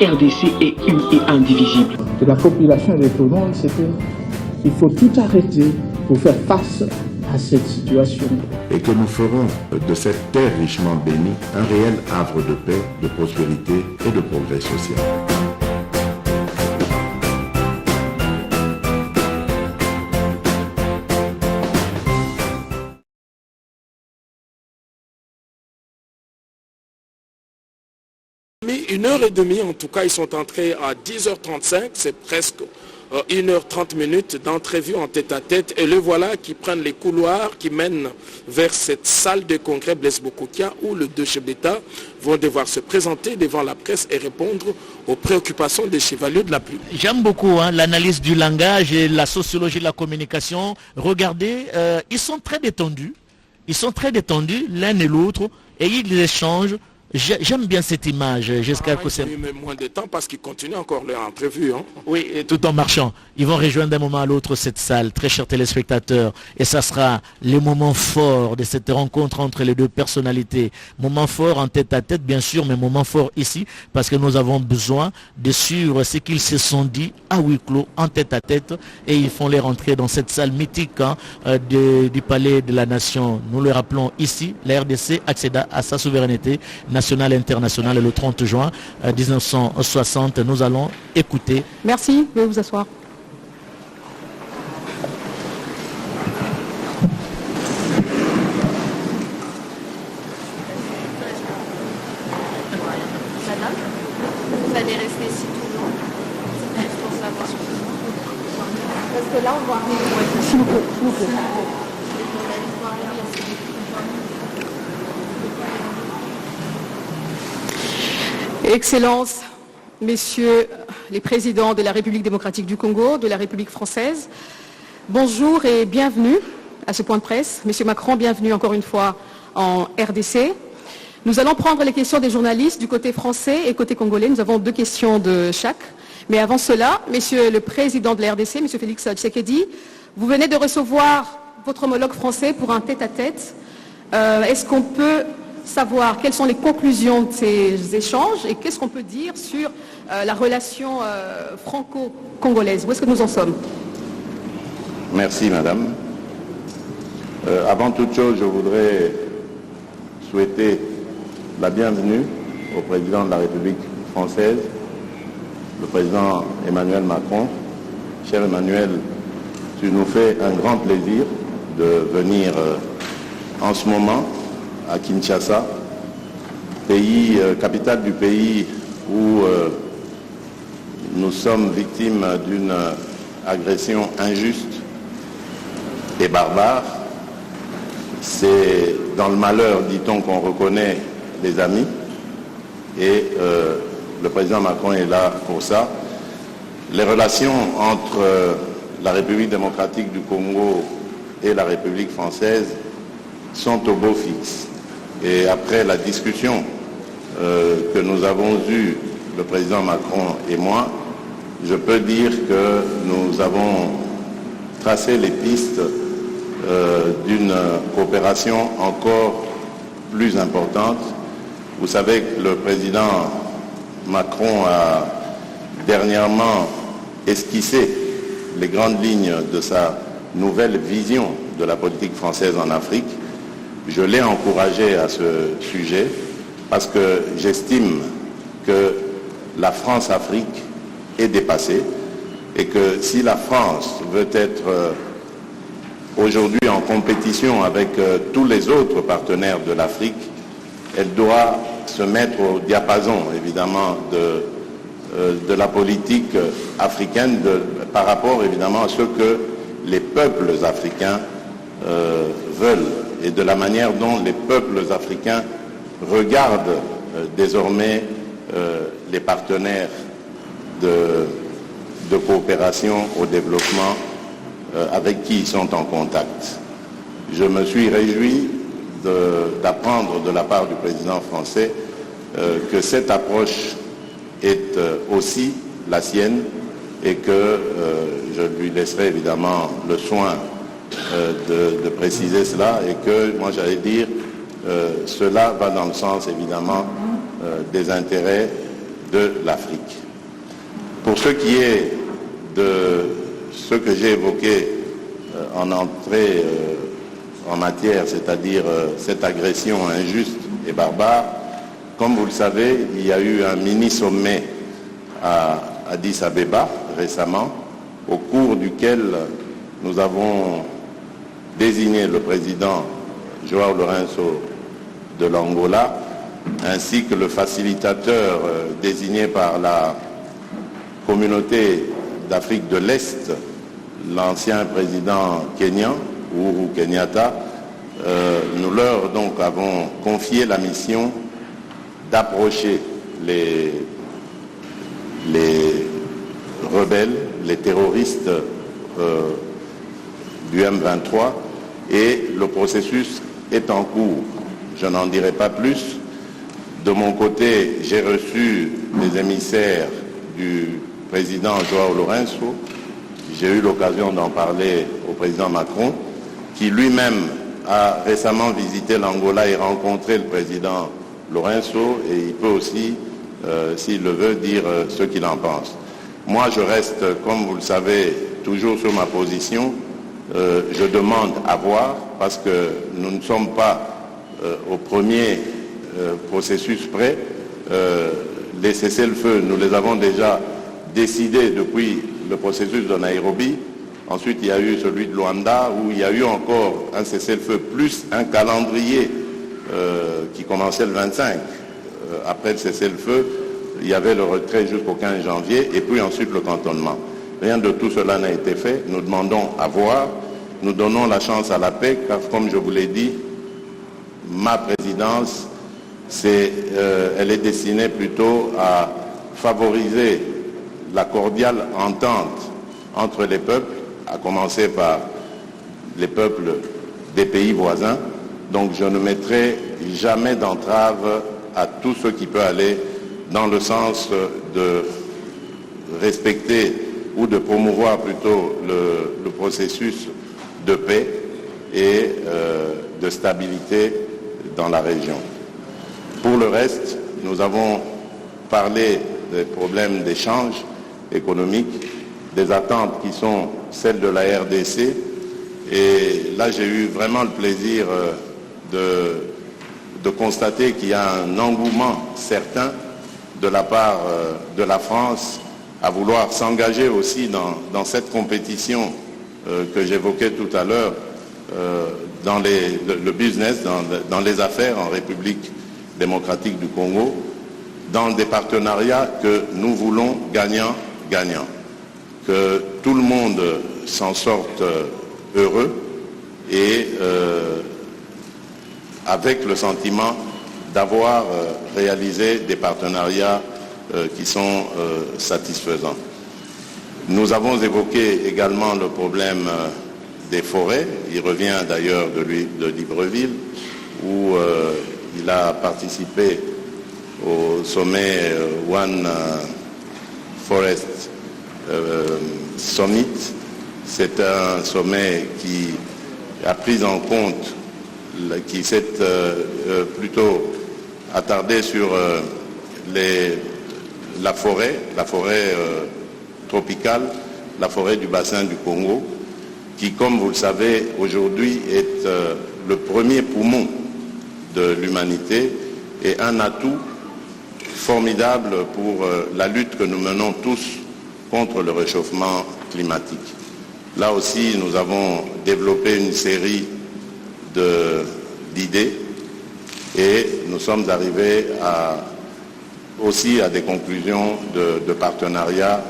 RDC est une et indivisible. De la population et de tout le monde, c'est qu'il faut tout arrêter pour faire face à cette situation. Et que nous ferons de cette terre richement bénie un réel havre de paix, de prospérité et de progrès social. Une heure et demie, en tout cas, ils sont entrés à 10h35, c'est presque 1h30 d'entrevue en tête-à-tête. Et le voilà qui prennent les couloirs qui mènent vers cette salle de congrès Blaise Bokoukia où les deux chefs d'État vont devoir se présenter devant la presse et répondre aux préoccupations des chevaliers de la pluie. J'aime beaucoup l'analyse du langage et la sociologie de la communication. Regardez, ils sont très détendus. Ils sont très détendus l'un et l'autre et ils échangent. J'aime bien cette image. J'espère que c'est... Mais moins de temps parce qu'ils continuent encore leur entrevue. Oui, et tout en marchant. Ils vont rejoindre d'un moment à l'autre cette salle, très chers téléspectateurs. Et ça sera le moment fort de cette rencontre entre les deux personnalités. Moment fort en tête à tête, bien sûr, mais moment fort ici, parce que nous avons besoin de suivre ce qu'ils se sont dit à huis clos, en tête à tête. Et ils font les rentrer dans cette salle mythique du Palais de la Nation. Nous le rappelons ici, la RDC accéda à sa souveraineté nationale et internationale le 30 juin 1960. Nous allons écouter. Merci, veuillez vous asseoir. Madame, vous allez rester ici tout le long. C'est juste pour savoir. Parce que là, on va arriver. S'il vous plaît, s'il vous plaît. Excellences, Messieurs les présidents de la République démocratique du Congo, de la République française, bonjour et bienvenue à ce point de presse. Monsieur Macron, bienvenue encore une fois en RDC. Nous allons prendre les questions des journalistes du côté français et côté congolais. Nous avons 2 questions de chaque. Mais avant cela, Monsieur le président de la RDC, Monsieur Félix Tshisekedi, vous venez de recevoir votre homologue français pour un tête-à-tête. Est-ce qu'on peut savoir quelles sont les conclusions de ces échanges et qu'est-ce qu'on peut dire sur la relation franco-congolaise? Où est-ce que nous en sommes? Merci, madame. Avant toute chose, je voudrais souhaiter la bienvenue au président de la République française, le président Emmanuel Macron. Cher Emmanuel, tu nous fais un grand plaisir de venir en ce moment à Kinshasa, capitale du pays où nous sommes victimes d'une agression injuste et barbare. C'est dans le malheur, dit-on, qu'on reconnaît les amis et le président Macron est là pour ça. Les relations entre la République démocratique du Congo et la République française sont au beau fixe. Et après la discussion que nous avons eue, le président Macron et moi, je peux dire que nous avons tracé les pistes d'une coopération encore plus importante. Vous savez que le président Macron a dernièrement esquissé les grandes lignes de sa nouvelle vision de la politique française en Afrique. Je l'ai encouragé à ce sujet parce que j'estime que la France-Afrique est dépassée et que si la France veut être aujourd'hui en compétition avec tous les autres partenaires de l'Afrique, elle doit se mettre au diapason évidemment de la politique africaine par rapport évidemment à ce que les peuples africains veulent et de la manière dont les peuples africains regardent désormais les partenaires de coopération au développement avec qui ils sont en contact. Je me suis réjoui d'apprendre de la part du président français que cette approche est aussi la sienne et que je lui laisserai évidemment le soin de préciser cela et que moi j'allais dire cela va dans le sens évidemment des intérêts de l'Afrique. Pour ce qui est de ce que j'ai évoqué en entrée en matière, c'est-à-dire cette agression injuste et barbare, comme vous le savez, il y a eu un mini-sommet à Addis Abeba récemment, au cours duquel nous avons désigné le président João Lourenço de l'Angola, ainsi que le facilitateur désigné par la communauté d'Afrique de l'Est, l'ancien président kenyan, Uhuru Kenyatta. Nous leur donc avons confié la mission d'approcher les rebelles, les terroristes du M23, et le processus est en cours. Je n'en dirai pas plus. De mon côté, j'ai reçu les émissaires du président João Lourenço. J'ai eu l'occasion d'en parler au président Macron, qui lui-même a récemment visité l'Angola et rencontré le président Lourenço, et il peut aussi, s'il le veut, dire ce qu'il en pense. Moi, je reste, comme vous le savez, toujours sur ma position. Je demande à voir, parce que nous ne sommes pas au premier processus prêt. Les cessez-le-feu, nous les avons déjà décidés depuis le processus de Nairobi. Ensuite, il y a eu celui de Luanda, où il y a eu encore un cessez-le-feu, plus un calendrier qui commençait le 25. Après le cessez-le-feu, il y avait le retrait jusqu'au 15 janvier, et puis ensuite le cantonnement. Rien de tout cela n'a été fait. Nous demandons à voir. Nous donnons la chance à la paix, car comme je vous l'ai dit, ma présidence, elle est destinée plutôt à favoriser la cordiale entente entre les peuples, à commencer par les peuples des pays voisins. Donc je ne mettrai jamais d'entrave à tout ce qui peut aller dans le sens de respecter ou de promouvoir plutôt le processus de paix et de stabilité dans la région. Pour le reste, nous avons parlé des problèmes d'échange économique, des attentes qui sont celles de la RDC, et là j'ai eu vraiment le plaisir de constater qu'il y a un engouement certain de la part de la France à vouloir s'engager aussi dans cette compétition que j'évoquais tout à l'heure, dans le business, dans les affaires en République démocratique du Congo, dans des partenariats que nous voulons gagnant-gagnant, que tout le monde s'en sorte heureux et avec le sentiment d'avoir réalisé des partenariats qui sont satisfaisants. Nous avons évoqué également le problème des forêts. Il revient d'ailleurs de Libreville, où il a participé au sommet One Forest Summit. C'est un sommet qui a pris en compte, qui s'est plutôt attardé sur la forêt tropicale, la forêt du bassin du Congo, qui, comme vous le savez, aujourd'hui est le premier poumon de l'humanité et un atout formidable pour la lutte que nous menons tous contre le réchauffement climatique. Là aussi, nous avons développé une série d'idées et nous sommes arrivés aussi à des conclusions de partenariat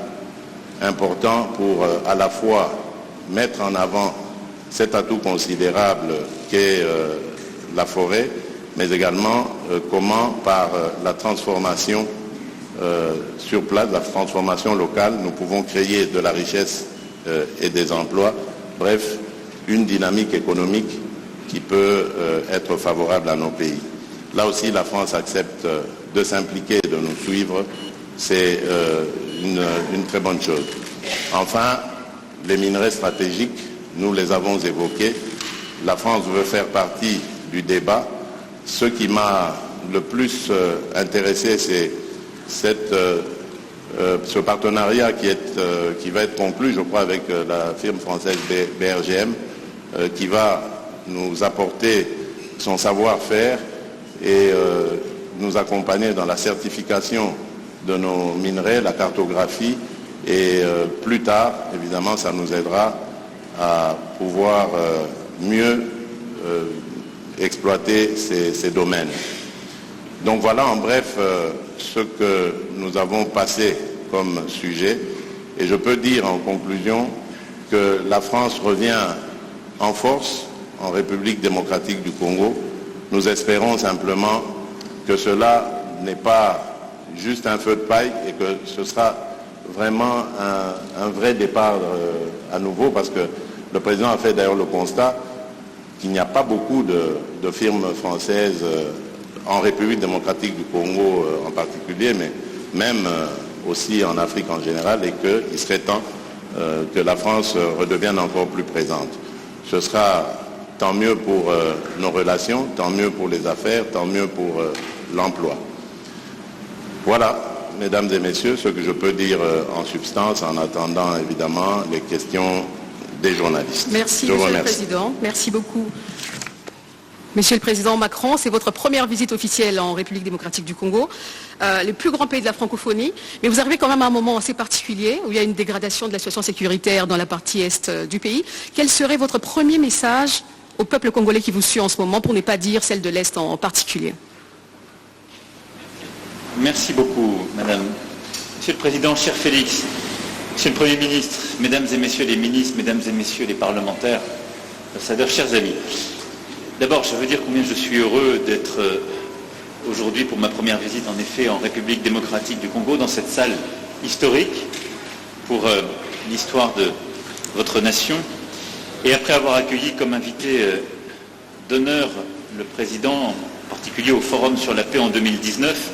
importants pour à la fois mettre en avant cet atout considérable qu'est la forêt, mais également comment par la transformation sur place, la transformation locale, nous pouvons créer de la richesse et des emplois, bref, une dynamique économique qui peut être favorable à nos pays. Là aussi, la France accepte de s'impliquer, de nous suivre, c'est une très bonne chose. Enfin, les minerais stratégiques, nous les avons évoqués. La France veut faire partie du débat. Ce qui m'a le plus intéressé, c'est ce partenariat qui va être conclu, je crois, avec la firme française BRGM, qui va nous apporter son savoir-faire et nous accompagner dans la certification de nos minerais, la cartographie, et plus tard, évidemment, ça nous aidera à pouvoir mieux exploiter ces domaines. Donc voilà en bref ce que nous avons passé comme sujet, et je peux dire en conclusion que la France revient en force en République démocratique du Congo. Nous espérons simplement que cela n'est pas juste un feu de paille et que ce sera vraiment un vrai départ à nouveau, parce que le président a fait d'ailleurs le constat qu'il n'y a pas beaucoup de firmes françaises en République démocratique du Congo en particulier, mais même aussi en Afrique en général, et qu'il serait temps que la France redevienne encore plus présente. Ce sera tant mieux pour nos relations, tant mieux pour les affaires, tant mieux pour l'emploi. Voilà, mesdames et messieurs, ce que je peux dire en substance, en attendant évidemment les questions des journalistes. Merci, Monsieur le Président. Merci beaucoup. Monsieur le Président Macron, c'est votre première visite officielle en République démocratique du Congo, le plus grand pays de la francophonie, mais vous arrivez quand même à un moment assez particulier où il y a une dégradation de la situation sécuritaire dans la partie est du pays. Quel serait votre premier message au peuple congolais qui vous suit en ce moment, pour ne pas dire celle de l'Est en particulier? Merci beaucoup, Madame. Monsieur le Président, cher Félix, Monsieur le Premier ministre, Mesdames et Messieurs les ministres, Mesdames et Messieurs les parlementaires, ambassadeurs, chers amis. D'abord, je veux dire combien je suis heureux d'être aujourd'hui pour ma première visite, en effet, en République démocratique du Congo, dans cette salle historique pour l'histoire de votre nation. Et après avoir accueilli comme invité d'honneur le président, en particulier au Forum sur la paix en 2019,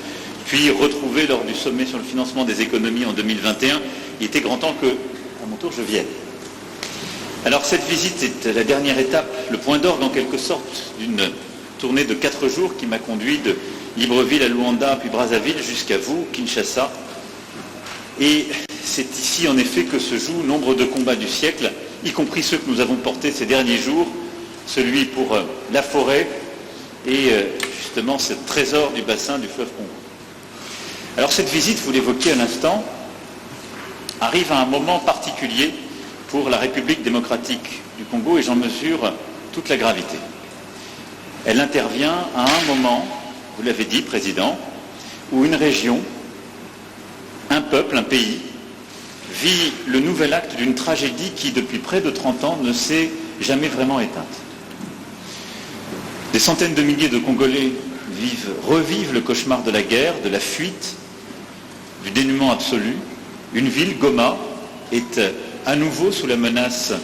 puis retrouvé lors du sommet sur le financement des économies en 2021, il était grand temps que, à mon tour, je vienne. Alors cette visite est la dernière étape, le point d'orgue en quelque sorte d'une tournée de 4 jours qui m'a conduit de Libreville à Luanda puis Brazzaville jusqu'à vous, Kinshasa. Et c'est ici en effet que se jouent nombre de combats du siècle, y compris ceux que nous avons portés ces derniers jours, celui pour la forêt et justement ce trésor du bassin du fleuve Congo. Alors cette visite, vous l'évoquiez à l'instant, arrive à un moment particulier pour la République démocratique du Congo, et j'en mesure toute la gravité. Elle intervient à un moment, vous l'avez dit, Président, où une région, un peuple, un pays, vit le nouvel acte d'une tragédie qui, depuis près de 30 ans, ne s'est jamais vraiment éteinte. Des centaines de milliers de Congolais revivent le cauchemar de la guerre, de la fuite, du dénuement absolu. Une ville, Goma, est à nouveau sous la menace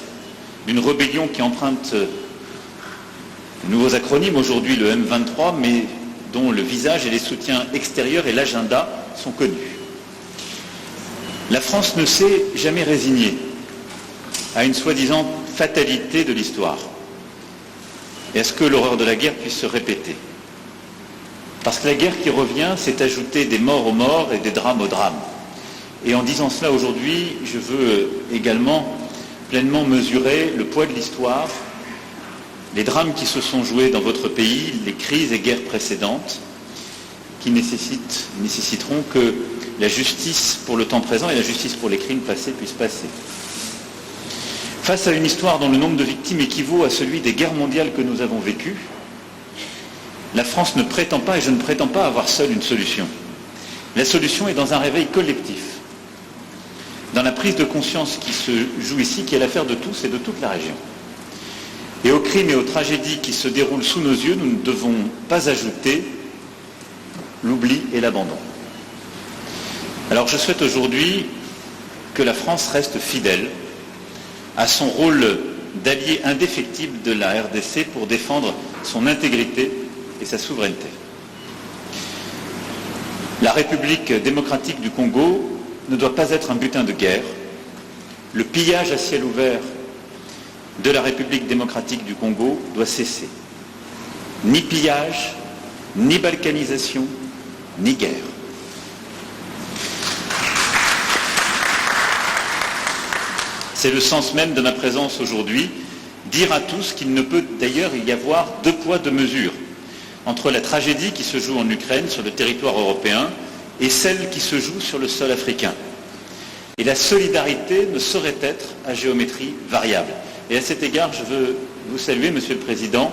d'une rébellion qui emprunte de nouveaux acronymes, aujourd'hui le M23, mais dont le visage et les soutiens extérieurs et l'agenda sont connus. La France ne s'est jamais résignée à une soi-disant fatalité de l'histoire. Et à ce que l'horreur de la guerre puisse se répéter. Parce que la guerre qui revient, c'est ajouter des morts aux morts et des drames aux drames. Et en disant cela aujourd'hui, je veux également pleinement mesurer le poids de l'histoire, les drames qui se sont joués dans votre pays, les crises et guerres précédentes, qui nécessiteront que la justice pour le temps présent et la justice pour les crimes passés puissent passer. Face à une histoire dont le nombre de victimes équivaut à celui des guerres mondiales que nous avons vécues, la France ne prétend pas, et je ne prétends pas avoir seule une solution. La solution est dans un réveil collectif, dans la prise de conscience qui se joue ici, qui est l'affaire de tous et de toute la région. Et aux crimes et aux tragédies qui se déroulent sous nos yeux, nous ne devons pas ajouter l'oubli et l'abandon. Alors je souhaite aujourd'hui que la France reste fidèle à son rôle d'allié indéfectible de la RDC pour défendre son intégrité et sa souveraineté. La République démocratique du Congo ne doit pas être un butin de guerre. Le pillage à ciel ouvert de la République démocratique du Congo doit cesser. Ni pillage, ni balkanisation, ni guerre. C'est le sens même de ma présence aujourd'hui, dire à tous qu'il ne peut d'ailleurs y avoir deux poids, deux mesures entre la tragédie qui se joue en Ukraine, sur le territoire européen, et celle qui se joue sur le sol africain. Et la solidarité ne saurait être à géométrie variable. Et à cet égard, je veux vous saluer, Monsieur le Président,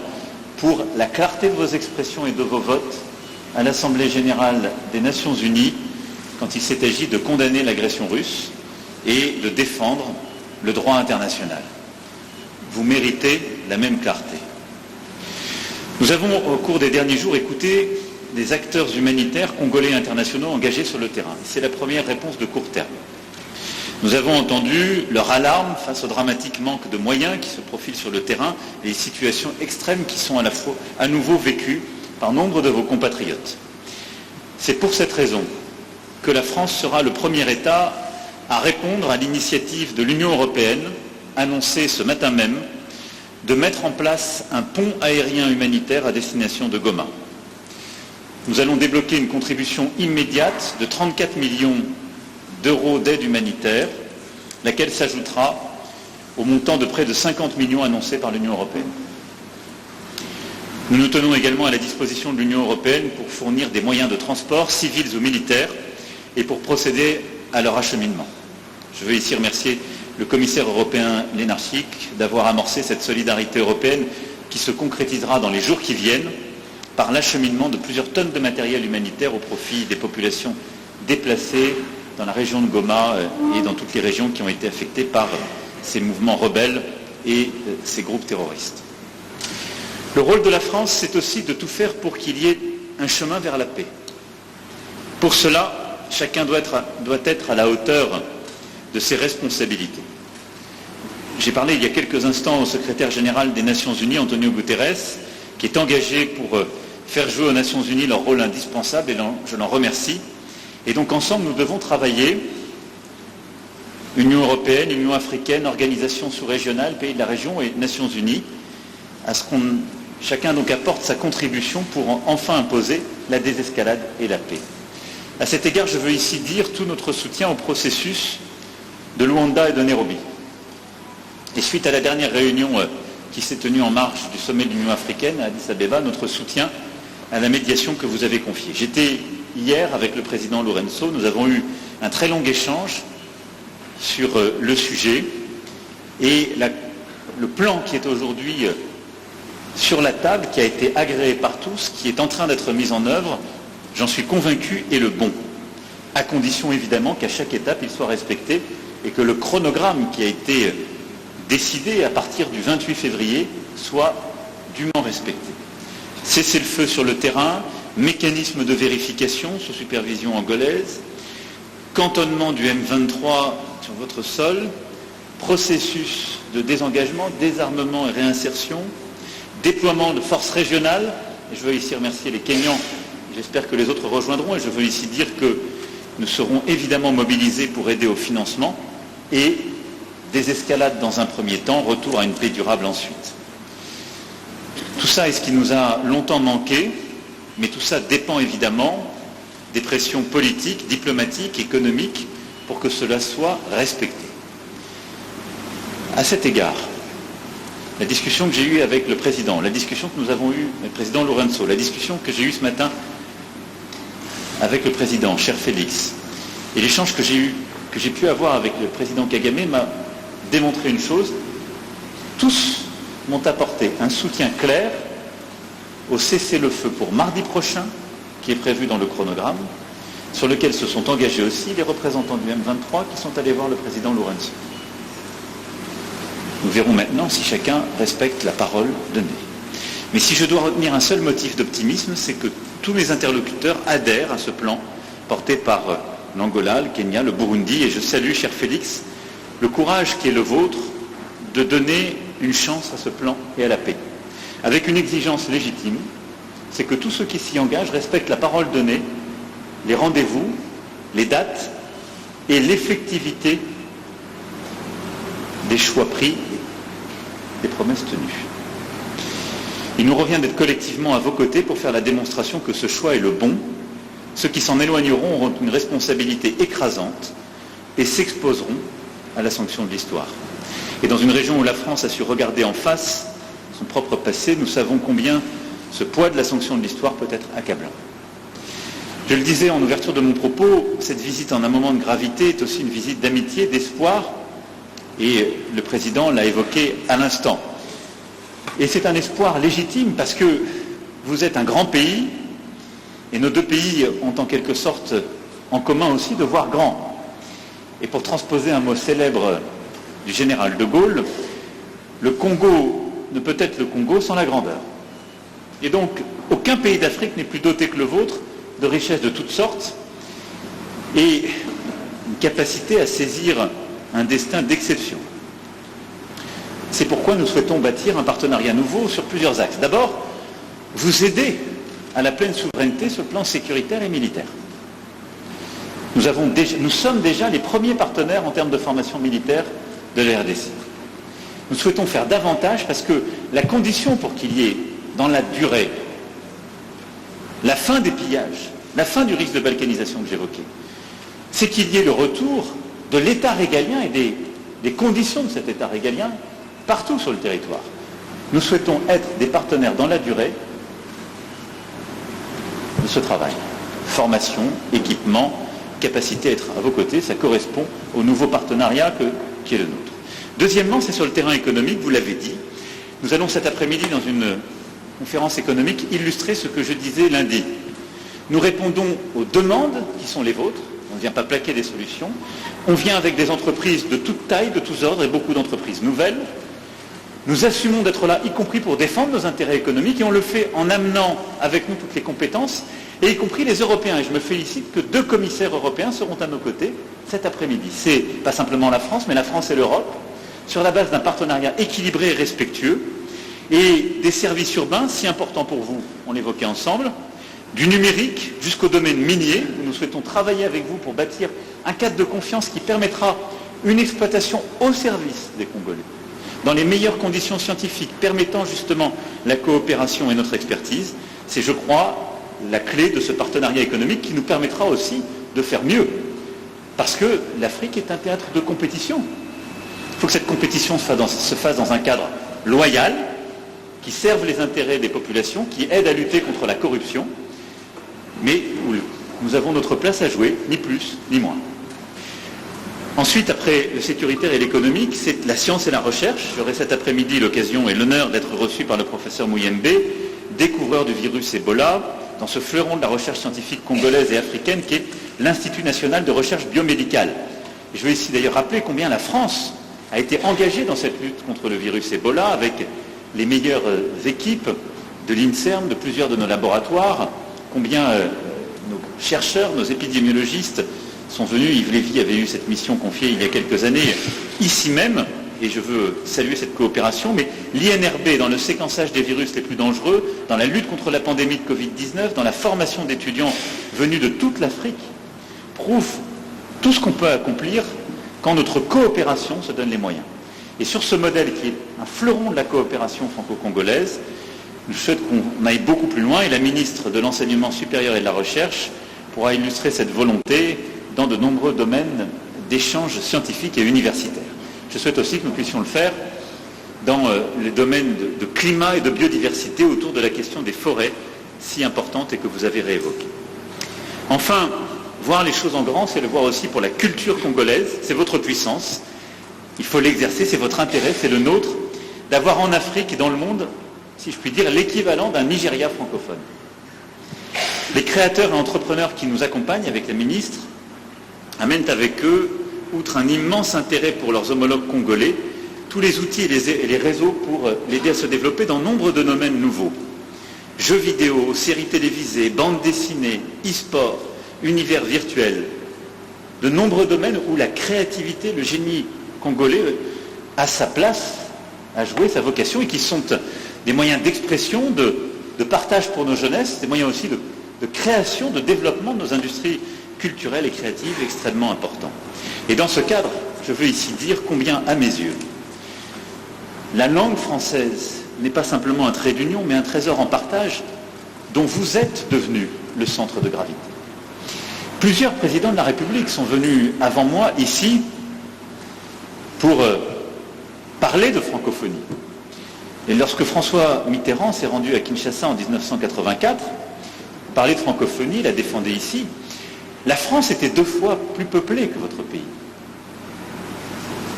pour la clarté de vos expressions et de vos votes à l'Assemblée générale des Nations Unies quand il s'est agi de condamner l'agression russe et de défendre le droit international. Vous méritez la même clarté. Nous avons, au cours des derniers jours, écouté des acteurs humanitaires congolais et internationaux engagés sur le terrain. C'est la première réponse de court terme. Nous avons entendu leur alarme face au dramatique manque de moyens qui se profilent sur le terrain et les situations extrêmes qui sont à nouveau vécues par nombre de vos compatriotes. C'est pour cette raison que la France sera le premier État à répondre à l'initiative de l'Union européenne, annoncée ce matin même, de mettre en place un pont aérien humanitaire à destination de Goma. Nous allons débloquer une contribution immédiate de 34 millions d'euros d'aide humanitaire, laquelle s'ajoutera au montant de près de 50 millions annoncés par l'Union européenne. Nous nous tenons également à la disposition de l'Union européenne pour fournir des moyens de transport, civils ou militaires, et pour procéder à leur acheminement. Je veux ici remercier le commissaire européen Lenarčič d'avoir amorcé cette solidarité européenne qui se concrétisera dans les jours qui viennent par l'acheminement de plusieurs tonnes de matériel humanitaire au profit des populations déplacées dans la région de Goma et dans toutes les régions qui ont été affectées par ces mouvements rebelles et ces groupes terroristes. Le rôle de la France, c'est aussi de tout faire pour qu'il y ait un chemin vers la paix. Pour cela, chacun doit être à la hauteur de ses responsabilités. J'ai parlé il y a quelques instants au secrétaire général des Nations Unies, Antonio Guterres, qui est engagé pour faire jouer aux Nations Unies leur rôle indispensable, et je l'en remercie. Et donc ensemble, nous devons travailler, Union européenne, Union africaine, organisations sous-régionales, pays de la région et Nations Unies, à ce qu'on chacun donc apporte sa contribution pour enfin imposer la désescalade et la paix. À cet égard, je veux ici dire tout notre soutien au processus de Luanda et de Nairobi. Et suite à la dernière réunion qui s'est tenue en marge du sommet de l'Union africaine à Addis Abeba, notre soutien à la médiation que vous avez confiée. J'étais hier avec le président Lourenço, nous avons eu un très long échange sur le sujet et le plan qui est aujourd'hui sur la table, qui a été agréé par tous, qui est en train d'être mis en œuvre, j'en suis convaincu, est le bon, à condition évidemment qu'à chaque étape il soit respecté et que le chronogramme qui a été décidé à partir du 28 février soit dûment respecté. Cessez-le-feu sur le terrain, mécanisme de vérification sous supervision angolaise, cantonnement du M23 sur votre sol, processus de désengagement, désarmement et réinsertion, déploiement de forces régionales, et je veux ici remercier les Kenyans, j'espère que les autres rejoindront, et je veux ici dire que nous serons évidemment mobilisés pour aider au financement, et désescalade dans un premier temps, retour à une paix durable ensuite. Tout ça est ce qui nous a longtemps manqué, mais tout ça dépend évidemment des pressions politiques, diplomatiques, économiques, pour que cela soit respecté. À cet égard, la discussion que j'ai eue avec le président, la discussion que nous avons eue avec le président Lourenço, la discussion que j'ai eue ce matin avec le président, cher Félix, et l'échange que j'ai pu avoir avec le président Kagame m'a démontré une chose, tous m'ont apporté un soutien clair au cessez-le-feu pour mardi prochain, qui est prévu dans le chronogramme, sur lequel se sont engagés aussi les représentants du M23 qui sont allés voir le président Lourenço. Nous verrons maintenant si chacun respecte la parole donnée. Mais si je dois retenir un seul motif d'optimisme, c'est que tous mes interlocuteurs adhèrent à ce plan porté par l'Angola, le Kenya, le Burundi, et je salue, cher Félix, le courage qui est le vôtre de donner une chance à ce plan et à la paix. Avec une exigence légitime, c'est que tous ceux qui s'y engagent respectent la parole donnée, les rendez-vous, les dates et l'effectivité des choix pris, des promesses tenues. Il nous revient d'être collectivement à vos côtés pour faire la démonstration que ce choix est le bon. Ceux qui s'en éloigneront auront une responsabilité écrasante et s'exposeront à la sanction de l'histoire. Et dans une région où la France a su regarder en face son propre passé, nous savons combien ce poids de la sanction de l'histoire peut être accablant. Je le disais en ouverture de mon propos, cette visite en un moment de gravité est aussi une visite d'amitié, d'espoir, et le président l'a évoqué à l'instant. Et c'est un espoir légitime parce que vous êtes un grand pays, et nos deux pays ont en quelque sorte en commun aussi de voir grand. Et pour transposer un mot célèbre du général de Gaulle, le Congo ne peut être le Congo sans la grandeur. Et donc, aucun pays d'Afrique n'est plus doté que le vôtre de richesses de toutes sortes et une capacité à saisir un destin d'exception. C'est pourquoi nous souhaitons bâtir un partenariat nouveau sur plusieurs axes. D'abord, vous aider à la pleine souveraineté sur le plan sécuritaire et militaire. Nous sommes déjà les premiers partenaires en termes de formation militaire de la RDC. Nous souhaitons faire davantage parce que la condition pour qu'il y ait dans la durée la fin des pillages, la fin du risque de balkanisation que j'évoquais, c'est qu'il y ait le retour de l'État régalien et des conditions de cet État régalien partout sur le territoire. Nous souhaitons être des partenaires dans la durée de ce travail. Formation, équipement, capacité à être à vos côtés, ça correspond au nouveau partenariat qui est le nôtre. Deuxièmement, c'est sur le terrain économique, vous l'avez dit. Nous allons cet après-midi, dans une conférence économique, illustrer ce que je disais lundi. Nous répondons aux demandes qui sont les vôtres. On ne vient pas plaquer des solutions. On vient avec des entreprises de toute taille, de tous ordres, et beaucoup d'entreprises nouvelles. Nous assumons d'être là, y compris pour défendre nos intérêts économiques, et on le fait en amenant avec nous toutes les compétences, et y compris les Européens. Et je me félicite que 2 commissaires européens seront à nos côtés cet après-midi. C'est pas simplement la France, mais la France et l'Europe, sur la base d'un partenariat équilibré et respectueux, et des services urbains si importants pour vous, on l'évoquait ensemble, du numérique jusqu'au domaine minier, où nous souhaitons travailler avec vous pour bâtir un cadre de confiance qui permettra une exploitation au service des Congolais, dans les meilleures conditions scientifiques, permettant justement la coopération et notre expertise. C'est, je crois, la clé de ce partenariat économique qui nous permettra aussi de faire mieux. Parce que l'Afrique est un théâtre de compétition. Il faut que cette compétition se fasse dans un cadre loyal, qui serve les intérêts des populations, qui aide à lutter contre la corruption, mais où nous avons notre place à jouer, ni plus ni moins. Ensuite, après le sécuritaire et l'économique, c'est la science et la recherche. J'aurai cet après-midi l'occasion et l'honneur d'être reçu par le professeur Mouyembe, découvreur du virus Ebola, dans ce fleuron de la recherche scientifique congolaise et africaine qui est l'Institut national de recherche biomédicale. Et je veux ici d'ailleurs rappeler combien la France a été engagée dans cette lutte contre le virus Ebola avec les meilleures équipes de l'INSERM, de plusieurs de nos laboratoires, combien nos chercheurs, nos épidémiologistes sont venus. Yves Lévy avait eu cette mission confiée il y a quelques années, ici même, et je veux saluer cette coopération, mais l'INRB, dans le séquençage des virus les plus dangereux, dans la lutte contre la pandémie de Covid-19, dans la formation d'étudiants venus de toute l'Afrique, prouve tout ce qu'on peut accomplir quand notre coopération se donne les moyens. Et sur ce modèle qui est un fleuron de la coopération franco-congolaise, je souhaite qu'on aille beaucoup plus loin et la ministre de l'Enseignement supérieur et de la Recherche pourra illustrer cette volonté dans de nombreux domaines d'échanges scientifiques et universitaires. Je souhaite aussi que nous puissions le faire dans les domaines de climat et de biodiversité autour de la question des forêts si importante et que vous avez réévoquée. Enfin, voir les choses en grand, c'est le voir aussi pour la culture congolaise, c'est votre puissance. Il faut l'exercer, c'est votre intérêt, c'est le nôtre, d'avoir en Afrique et dans le monde, si je puis dire, l'équivalent d'un Nigeria francophone. Les créateurs et entrepreneurs qui nous accompagnent avec la ministre amènent avec eux, outre un immense intérêt pour leurs homologues congolais, tous les outils et les réseaux pour l'aider à se développer dans nombre de domaines nouveaux. Jeux vidéo, séries télévisées, bandes dessinées, e-sport, univers virtuel. De nombreux domaines où la créativité, le génie congolais a sa place à jouer, sa vocation, et qui sont des moyens d'expression, de partage pour nos jeunesses, des moyens aussi de création, de développement de nos industries culturelles et créatives extrêmement importants. Et dans ce cadre, je veux ici dire combien, à mes yeux, la langue française n'est pas simplement un trait d'union, mais un trésor en partage dont vous êtes devenu le centre de gravité. Plusieurs présidents de la République sont venus avant moi ici pour parler de francophonie. Et lorsque François Mitterrand s'est rendu à Kinshasa en 1984, parler de francophonie, la défendait ici, la France était 2 fois plus peuplée que votre pays.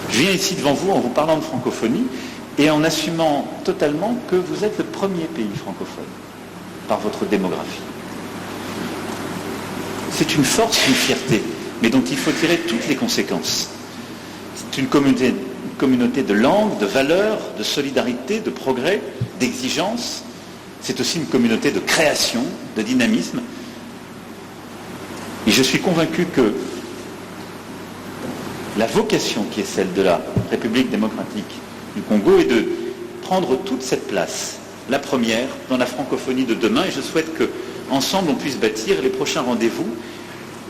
Je viens ici devant vous en vous parlant de francophonie et en assumant totalement que vous êtes le premier pays francophone par votre démographie. C'est une force, une fierté, mais dont il faut tirer toutes les conséquences. C'est une communauté de langues, de valeurs, de solidarité, de progrès, d'exigence. C'est aussi une communauté de création, de dynamisme. Et je suis convaincu que la vocation qui est celle de la République démocratique du Congo est de prendre toute cette place, la première, dans la francophonie de demain. Et je souhaite qu'ensemble, on puisse bâtir les prochains rendez-vous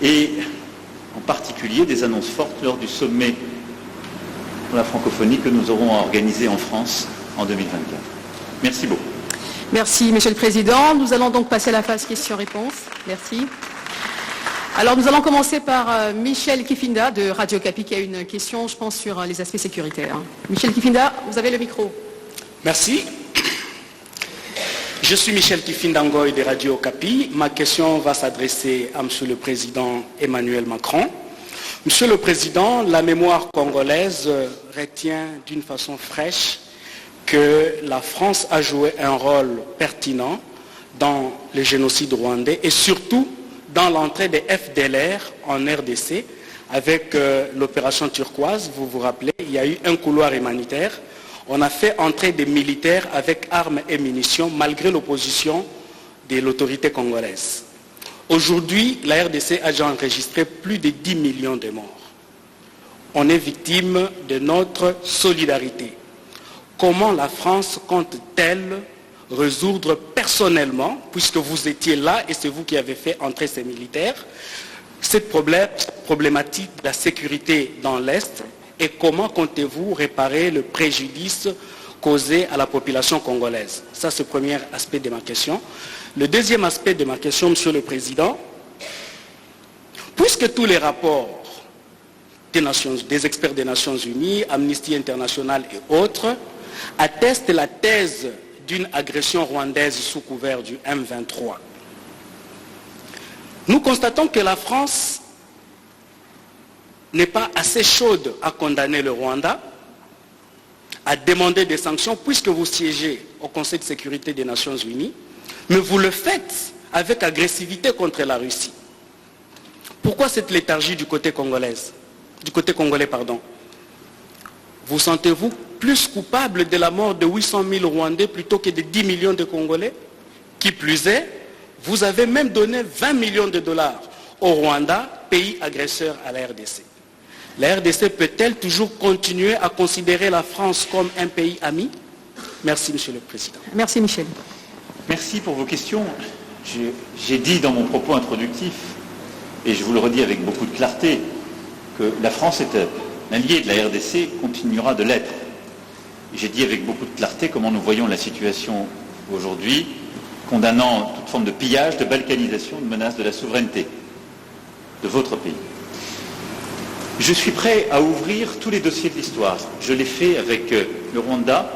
et en particulier des annonces fortes lors du sommet pour la francophonie que nous aurons à organiser en France en 2024. Merci beaucoup. Merci, Monsieur le Président. Nous allons donc passer à la phase questions-réponses. Merci. Alors, nous allons commencer par Michel Kifinda de Radio Kapi qui a une question, je pense, sur les aspects sécuritaires. Michel Kifinda, vous avez le micro. Merci. Je suis Michel Kifinda Ngoy de Radio Kapi. Ma question va s'adresser à Monsieur le Président Emmanuel Macron. Monsieur le Président, la mémoire congolaise retient d'une façon fraîche que la France a joué un rôle pertinent dans le génocide rwandais et surtout dans l'entrée des FDLR en RDC avec l'opération turquoise. Vous vous rappelez, il y a eu un couloir humanitaire. On a fait entrer des militaires avec armes et munitions malgré l'opposition de l'autorité congolaise. Aujourd'hui, la RDC a déjà enregistré plus de 10 millions de morts. On est victime de notre solidarité. Comment la France compte-t-elle résoudre personnellement, puisque vous étiez là et c'est vous qui avez fait entrer ces militaires, cette problématique de la sécurité dans l'Est et comment comptez-vous réparer le préjudice causé à la population congolaise? Ça, c'est le premier aspect de ma question. Le deuxième aspect de ma question, Monsieur le Président, puisque tous les rapports des experts des Nations Unies, Amnesty International et autres, attestent la thèse d'une agression rwandaise sous couvert du M23. Nous constatons que la France n'est pas assez chaude à condamner le Rwanda, à demander des sanctions, puisque vous siégez au Conseil de sécurité des Nations Unies, mais vous le faites avec agressivité contre la Russie. Pourquoi cette léthargie du côté congolais? Vous sentez-vous plus coupable de la mort de 800 000 Rwandais plutôt que de 10 millions de Congolais? Qui plus est, vous avez même donné 20 millions de dollars au Rwanda, pays agresseur à la RDC. La RDC peut-elle toujours continuer à considérer la France comme un pays ami? Merci, Monsieur le Président. Merci, Michel. Merci pour vos questions. J'ai dit dans mon propos introductif, et je vous le redis avec beaucoup de clarté, que la France est un allié de la RDC, continuera de l'être. J'ai dit avec beaucoup de clarté comment nous voyons la situation aujourd'hui, condamnant toute forme de pillage, de balkanisation, de menace de la souveraineté de votre pays. Je suis prêt à ouvrir tous les dossiers de l'histoire. Je l'ai fait avec le Rwanda.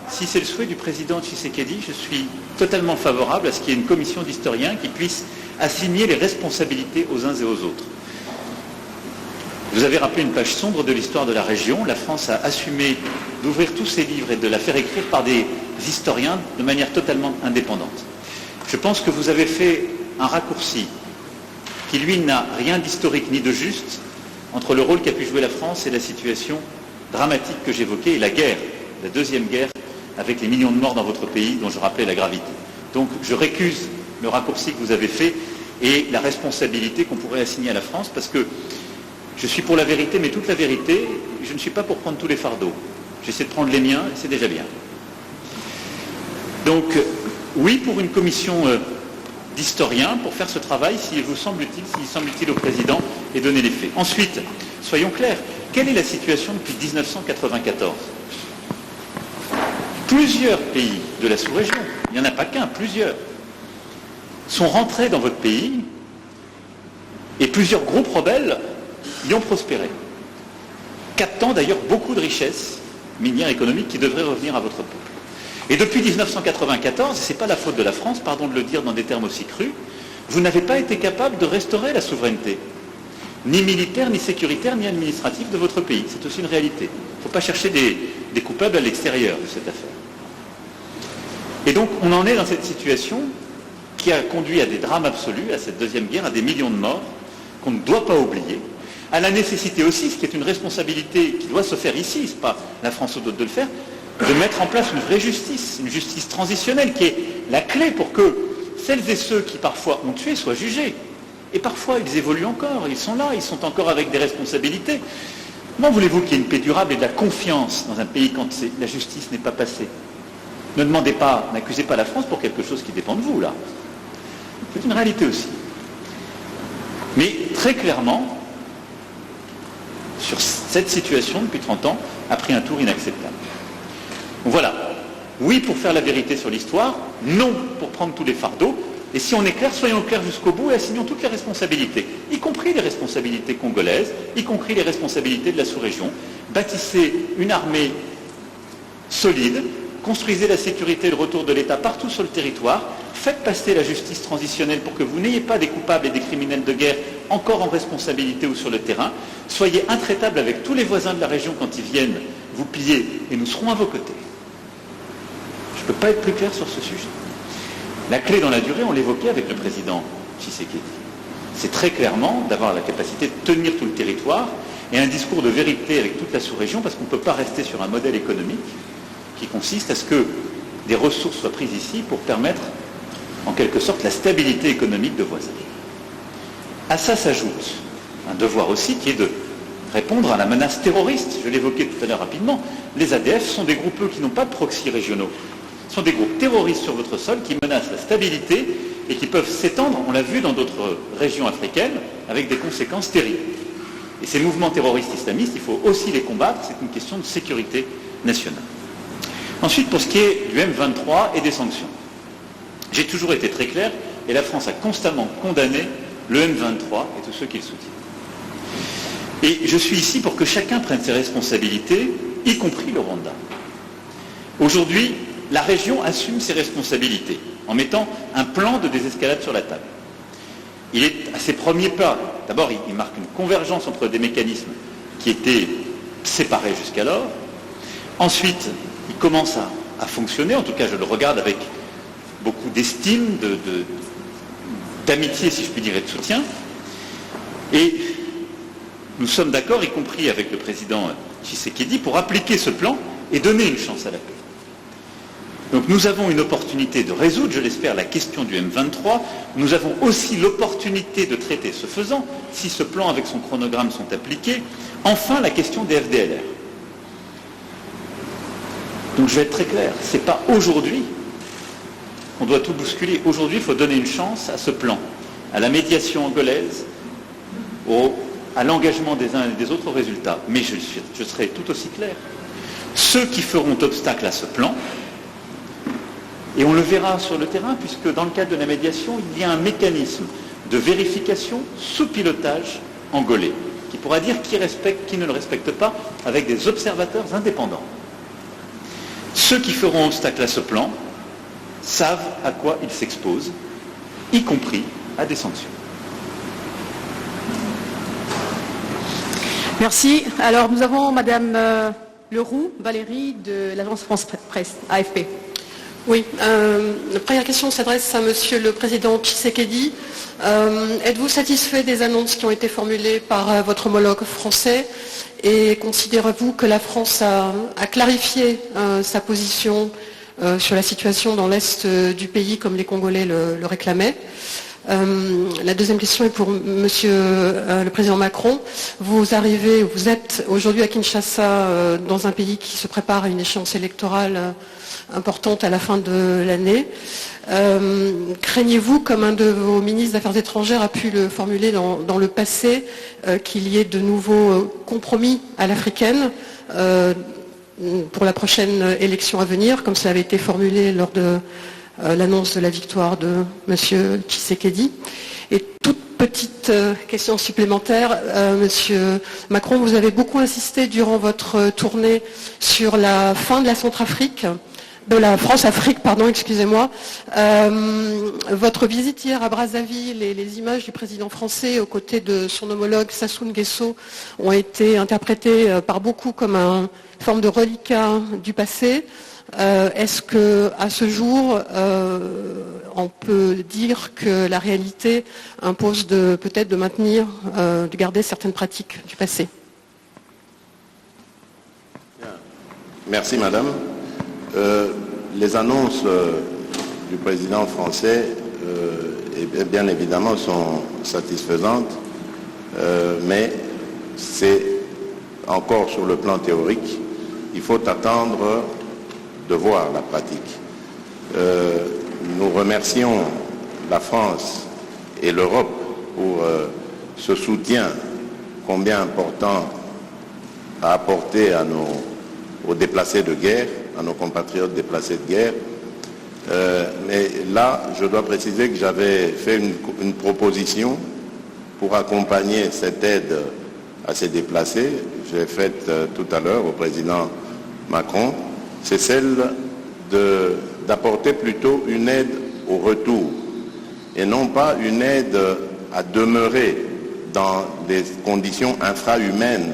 Si c'est le souhait du président Tshisekedi, je suis totalement favorable à ce qu'il y ait une commission d'historiens qui puisse assigner les responsabilités aux uns et aux autres. Vous avez rappelé une page sombre de l'histoire de la région. La France a assumé d'ouvrir tous ses livres et de la faire écrire par des historiens de manière totalement indépendante. Je pense que vous avez fait un raccourci qui, lui, n'a rien d'historique ni de juste entre le rôle qu'a pu jouer la France et la situation dramatique que j'évoquais et la guerre, la deuxième guerre, avec les millions de morts dans votre pays dont je rappelais la gravité. Donc je récuse le raccourci que vous avez fait et la responsabilité qu'on pourrait assigner à la France parce que je suis pour la vérité, mais toute la vérité, je ne suis pas pour prendre tous les fardeaux. J'essaie de prendre les miens et c'est déjà bien. Donc oui pour une commission d'historiens pour faire ce travail s'il semble utile au président et donner les faits. Ensuite, soyons clairs, quelle est la situation depuis 1994 ? Plusieurs pays de la sous-région, il n'y en a pas qu'un, plusieurs, sont rentrés dans votre pays et plusieurs groupes rebelles y ont prospéré, captant d'ailleurs beaucoup de richesses minière économique qui devrait revenir à votre peuple. Et depuis 1994, et ce n'est pas la faute de la France, pardon de le dire dans des termes aussi crus, vous n'avez pas été capable de restaurer la souveraineté, ni militaire, ni sécuritaire, ni administrative de votre pays. C'est aussi une réalité. Il ne faut pas chercher des coupables à l'extérieur de cette affaire. Et donc, on en est dans cette situation qui a conduit à des drames absolus, à cette deuxième guerre, à des millions de morts, qu'on ne doit pas oublier, à la nécessité aussi, ce qui est une responsabilité qui doit se faire ici, ce n'est pas la France ou d'autres de le faire, de mettre en place une vraie justice, une justice transitionnelle, qui est la clé pour que celles et ceux qui parfois ont tué soient jugés. Et parfois, ils évoluent encore, ils sont là, ils sont encore avec des responsabilités. Comment voulez-vous qu'il y ait une paix durable et de la confiance dans un pays quand la justice n'est pas passée? Ne demandez pas, n'accusez pas la France pour quelque chose qui dépend de vous, là. C'est une réalité aussi. Mais très clairement, sur cette situation, depuis 30 ans, a pris un tour inacceptable. Donc voilà. Oui pour faire la vérité sur l'histoire, non pour prendre tous les fardeaux. Et si on est clair, soyons clairs jusqu'au bout et assignons toutes les responsabilités, y compris les responsabilités congolaises, y compris les responsabilités de la sous-région. Bâtissez une armée solide, construisez la sécurité et le retour de l'État partout sur le territoire, faites passer la justice transitionnelle pour que vous n'ayez pas des coupables et des criminels de guerre encore en responsabilité ou sur le terrain. Soyez intraitables avec tous les voisins de la région quand ils viennent vous piller et nous serons à vos côtés. Je ne peux pas être plus clair sur ce sujet. La clé dans la durée, on l'évoquait avec le président Tshisekedi. C'est très clairement d'avoir la capacité de tenir tout le territoire et un discours de vérité avec toute la sous-région, parce qu'on ne peut pas rester sur un modèle économique qui consiste à ce que des ressources soient prises ici pour permettre, en quelque sorte, la stabilité économique de voisins. À ça s'ajoute un devoir aussi qui est de répondre à la menace terroriste. Je l'évoquais tout à l'heure rapidement. Les ADF sont des groupes qui n'ont pas de proxy régionaux. Ce sont des groupes terroristes sur votre sol qui menacent la stabilité et qui peuvent s'étendre, on l'a vu dans d'autres régions africaines, avec des conséquences terribles. Et ces mouvements terroristes islamistes, il faut aussi les combattre, c'est une question de sécurité nationale. Ensuite, pour ce qui est du M23 et des sanctions. J'ai toujours été très clair, et la France a constamment condamné le M23 et tous ceux qui le soutiennent. Et je suis ici pour que chacun prenne ses responsabilités, y compris le Rwanda. Aujourd'hui, la région assume ses responsabilités en mettant un plan de désescalade sur la table. Il est à ses premiers pas. D'abord, il marque une convergence entre des mécanismes qui étaient séparés jusqu'alors. Ensuite, il commence à fonctionner, en tout cas je le regarde avec beaucoup d'estime, d'amitié si je puis dire et de soutien. Et nous sommes d'accord, y compris avec le président Tshisekedi, pour appliquer ce plan et donner une chance à la paix. Donc nous avons une opportunité de résoudre, je l'espère, la question du M23. Nous avons aussi l'opportunité de traiter, ce faisant, si ce plan avec son chronogramme sont appliqués, enfin la question des FDLR. Donc je vais être très clair, ce n'est pas aujourd'hui qu'on doit tout bousculer. Aujourd'hui, il faut donner une chance à ce plan, à la médiation angolaise, à l'engagement des uns et des autres résultats. Mais je serai tout aussi clair. Ceux qui feront obstacle à ce plan, et on le verra sur le terrain, puisque dans le cadre de la médiation, il y a un mécanisme de vérification sous pilotage angolais, qui pourra dire qui respecte, qui ne le respecte pas, avec des observateurs indépendants. Ceux qui feront obstacle à ce plan savent à quoi ils s'exposent, y compris à des sanctions. Merci. Alors nous avons Madame Leroux, Valérie de l'agence France Presse, AFP. Oui, la première question s'adresse à Monsieur le Président Tshisekedi. Êtes-vous satisfait des annonces qui ont été formulées par votre homologue français et considérez-vous que la France a clarifié sa position sur la situation dans l'Est du pays comme les Congolais le réclamaient? La deuxième question est pour Monsieur le Président Macron. Vous êtes aujourd'hui à Kinshasa dans un pays qui se prépare à une échéance électorale importante à la fin de l'année. Craignez-vous, comme un de vos ministres des Affaires étrangères a pu le formuler dans le passé, qu'il y ait de nouveaux compromis à l'africaine pour la prochaine élection à venir, comme cela avait été formulé lors de l'annonce de la victoire de M. Tshisekedi? Et toute petite question supplémentaire. Monsieur Macron, vous avez beaucoup insisté durant votre tournée sur la fin de la Centrafrique, de la France-Afrique, pardon, excusez-moi. Votre visite hier à Brazzaville et les images du président français aux côtés de son homologue Sassou Nguesso ont été interprétées par beaucoup comme une forme de reliquat du passé. Est-ce qu'à ce jour, on peut dire que la réalité impose peut-être de maintenir, de garder certaines pratiques du passé? Merci Madame. Les annonces du président français, bien évidemment, sont satisfaisantes, mais c'est encore sur le plan théorique. Il faut attendre de voir la pratique. Nous remercions la France et l'Europe pour ce soutien combien important à apporter aux déplacés de guerre, à nos compatriotes déplacés de guerre. Mais là, je dois préciser que j'avais fait une proposition pour accompagner cette aide à ces déplacés. J'ai faite tout à l'heure au président Macron. C'est celle d'apporter plutôt une aide au retour et non pas une aide à demeurer dans des conditions infrahumaines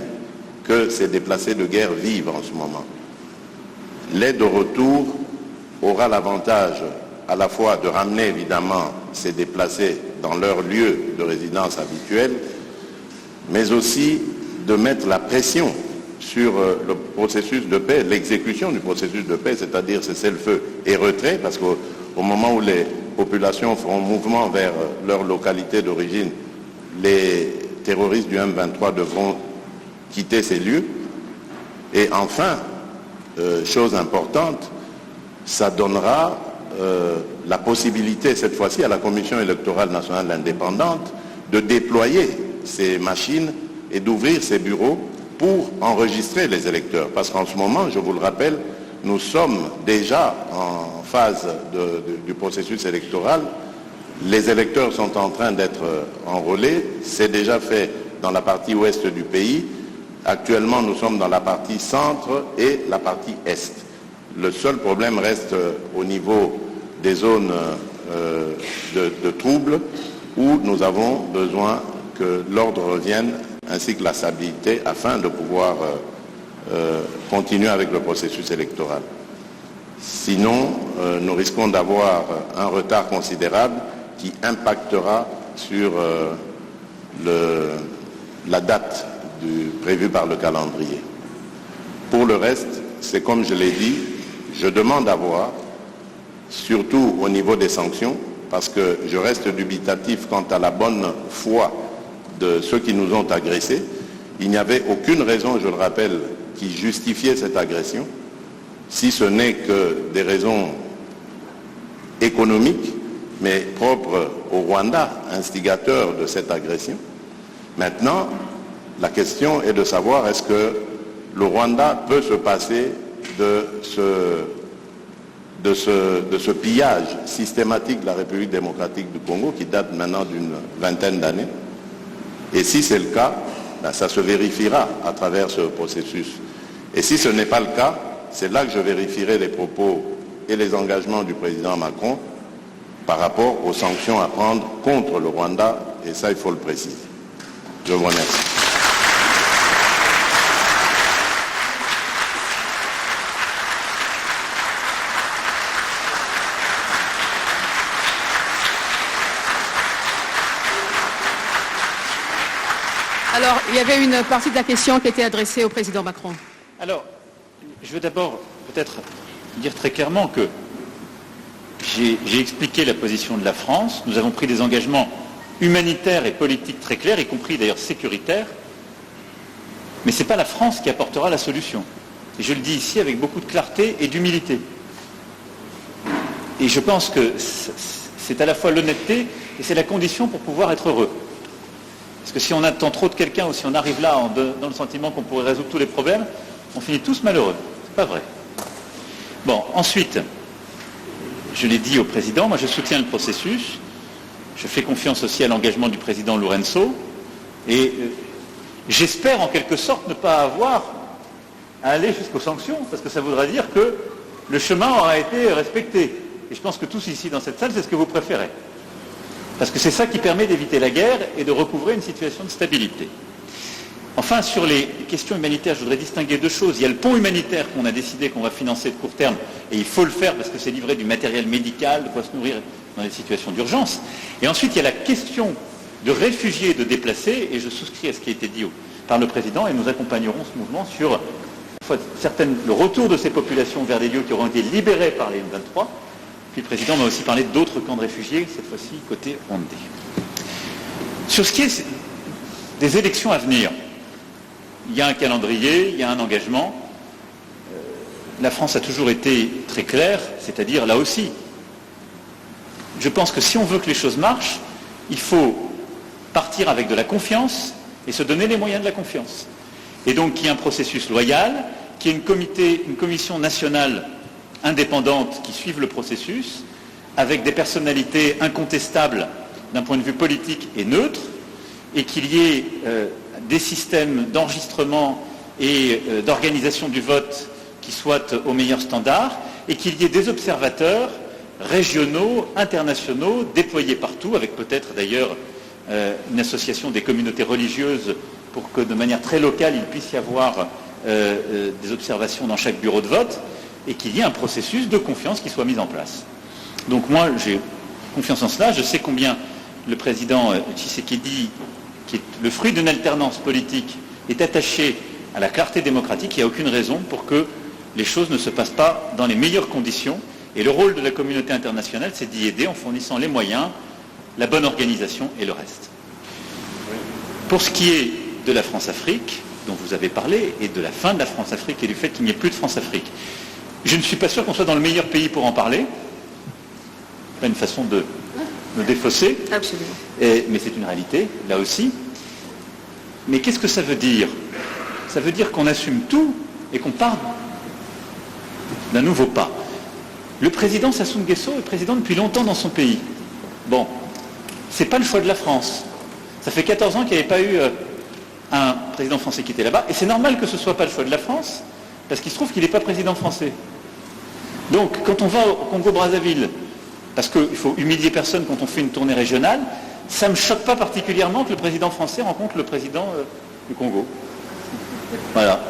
que ces déplacés de guerre vivent en ce moment. L'aide au retour aura l'avantage à la fois de ramener évidemment ces déplacés dans leur lieu de résidence habituel, mais aussi de mettre la pression sur le processus de paix, l'exécution du processus de paix, c'est-à-dire cessez-le-feu et retrait, parce qu'au moment où les populations feront mouvement vers leur localité d'origine, les terroristes du M23 devront quitter ces lieux. Et enfin, chose importante, ça donnera la possibilité, cette fois-ci, à la Commission électorale nationale indépendante de déployer ces machines et d'ouvrir ces bureaux pour enregistrer les électeurs. Parce qu'en ce moment, je vous le rappelle, nous sommes déjà en phase du processus électoral. Les électeurs sont en train d'être enrôlés. C'est déjà fait dans la partie ouest du pays. Actuellement, nous sommes dans la partie centre et la partie est. Le seul problème reste au niveau des zones de troubles où nous avons besoin que l'ordre revienne ainsi que la stabilité afin de pouvoir continuer avec le processus électoral. Sinon, nous risquons d'avoir un retard considérable qui impactera sur la date prévue par le calendrier. Pour le reste, c'est comme je l'ai dit, je demande à voir, surtout au niveau des sanctions, parce que je reste dubitatif quant à la bonne foi de ceux qui nous ont agressés. Il n'y avait aucune raison, je le rappelle, qui justifiait cette agression, si ce n'est que des raisons économiques, mais propres au Rwanda, instigateur de cette agression. Maintenant, la question est de savoir est-ce que le Rwanda peut se passer de ce pillage systématique de la République démocratique du Congo qui date maintenant d'une vingtaine d'années. Et si c'est le cas, ça se vérifiera à travers ce processus. Et si ce n'est pas le cas, c'est là que je vérifierai les propos et les engagements du président Macron par rapport aux sanctions à prendre contre le Rwanda, et ça, il faut le préciser. Je vous remercie. Alors, il y avait une partie de la question qui était adressée au président Macron. Alors, je veux d'abord peut-être dire très clairement que j'ai expliqué la position de la France. Nous avons pris des engagements humanitaires et politiques très clairs, y compris d'ailleurs sécuritaires. Mais ce n'est pas la France qui apportera la solution. Et je le dis ici avec beaucoup de clarté et d'humilité. Et je pense que c'est à la fois l'honnêteté et c'est la condition pour pouvoir être heureux. Parce que si on attend trop de quelqu'un ou si on arrive là dans le sentiment qu'on pourrait résoudre tous les problèmes, on finit tous malheureux. C'est pas vrai. Bon, ensuite, je l'ai dit au président, moi je soutiens le processus. Je fais confiance aussi à l'engagement du président Lourenço et j'espère en quelque sorte ne pas avoir à aller jusqu'aux sanctions, parce que ça voudra dire que le chemin aura été respecté. Et je pense que tous ici dans cette salle, c'est ce que vous préférez. Parce que c'est ça qui permet d'éviter la guerre et de recouvrer une situation de stabilité. Enfin, sur les questions humanitaires, je voudrais distinguer deux choses. Il y a le pont humanitaire qu'on a décidé qu'on va financer de court terme, et il faut le faire parce que c'est livrer du matériel médical, de quoi se nourrir dans des situations d'urgence. Et ensuite, il y a la question de réfugiés et de déplacés, et je souscris à ce qui a été dit par le président, et nous accompagnerons ce mouvement sur le retour de ces populations vers des lieux qui auront été libérés par les M23. Puis le président m'a aussi parlé d'autres camps de réfugiés, cette fois-ci côté Rwandais. Sur ce qui est des élections à venir, il y a un calendrier, il y a un engagement. La France a toujours été très claire, c'est-à-dire là aussi. Je pense que si on veut que les choses marchent, il faut partir avec de la confiance et se donner les moyens de la confiance. Et donc qu'il y ait un processus loyal, qu'il y ait une commission nationale indépendante qui suive le processus, avec des personnalités incontestables d'un point de vue politique et neutre, et qu'il y ait des systèmes d'enregistrement et d'organisation du vote qui soient aux meilleurs standards, et qu'il y ait des observateurs régionaux, internationaux, déployés partout, avec peut-être d'ailleurs une association des communautés religieuses pour que de manière très locale il puisse y avoir des observations dans chaque bureau de vote, et qu'il y ait un processus de confiance qui soit mis en place. Donc moi j'ai confiance en cela, je sais combien le président Tshisekedi, qui est le fruit d'une alternance politique, est attaché à la clarté démocratique. Il n'y a aucune raison pour que les choses ne se passent pas dans les meilleures conditions. Et le rôle de la communauté internationale, c'est d'y aider en fournissant les moyens, la bonne organisation et le reste. Pour ce qui est de la France-Afrique, dont vous avez parlé, et de la fin de la France-Afrique et du fait qu'il n'y ait plus de France-Afrique, je ne suis pas sûr qu'on soit dans le meilleur pays pour en parler. Pas une façon de me défausser. Absolument. Mais c'est une réalité, là aussi. Mais qu'est-ce que ça veut dire? Ça veut dire qu'on assume tout et qu'on part d'un nouveau pas. Le président Sassou Nguesso est président depuis longtemps dans son pays. Bon, c'est pas le choix de la France. Ça fait 14 ans qu'il n'y avait pas eu un président français qui était là-bas, et c'est normal que ce ne soit pas le choix de la France, parce qu'il se trouve qu'il n'est pas président français. Donc, quand on va au Congo-Brazzaville, parce qu'il faut humilier personne quand on fait une tournée régionale, ça ne me choque pas particulièrement que le président français rencontre le président du Congo. Voilà.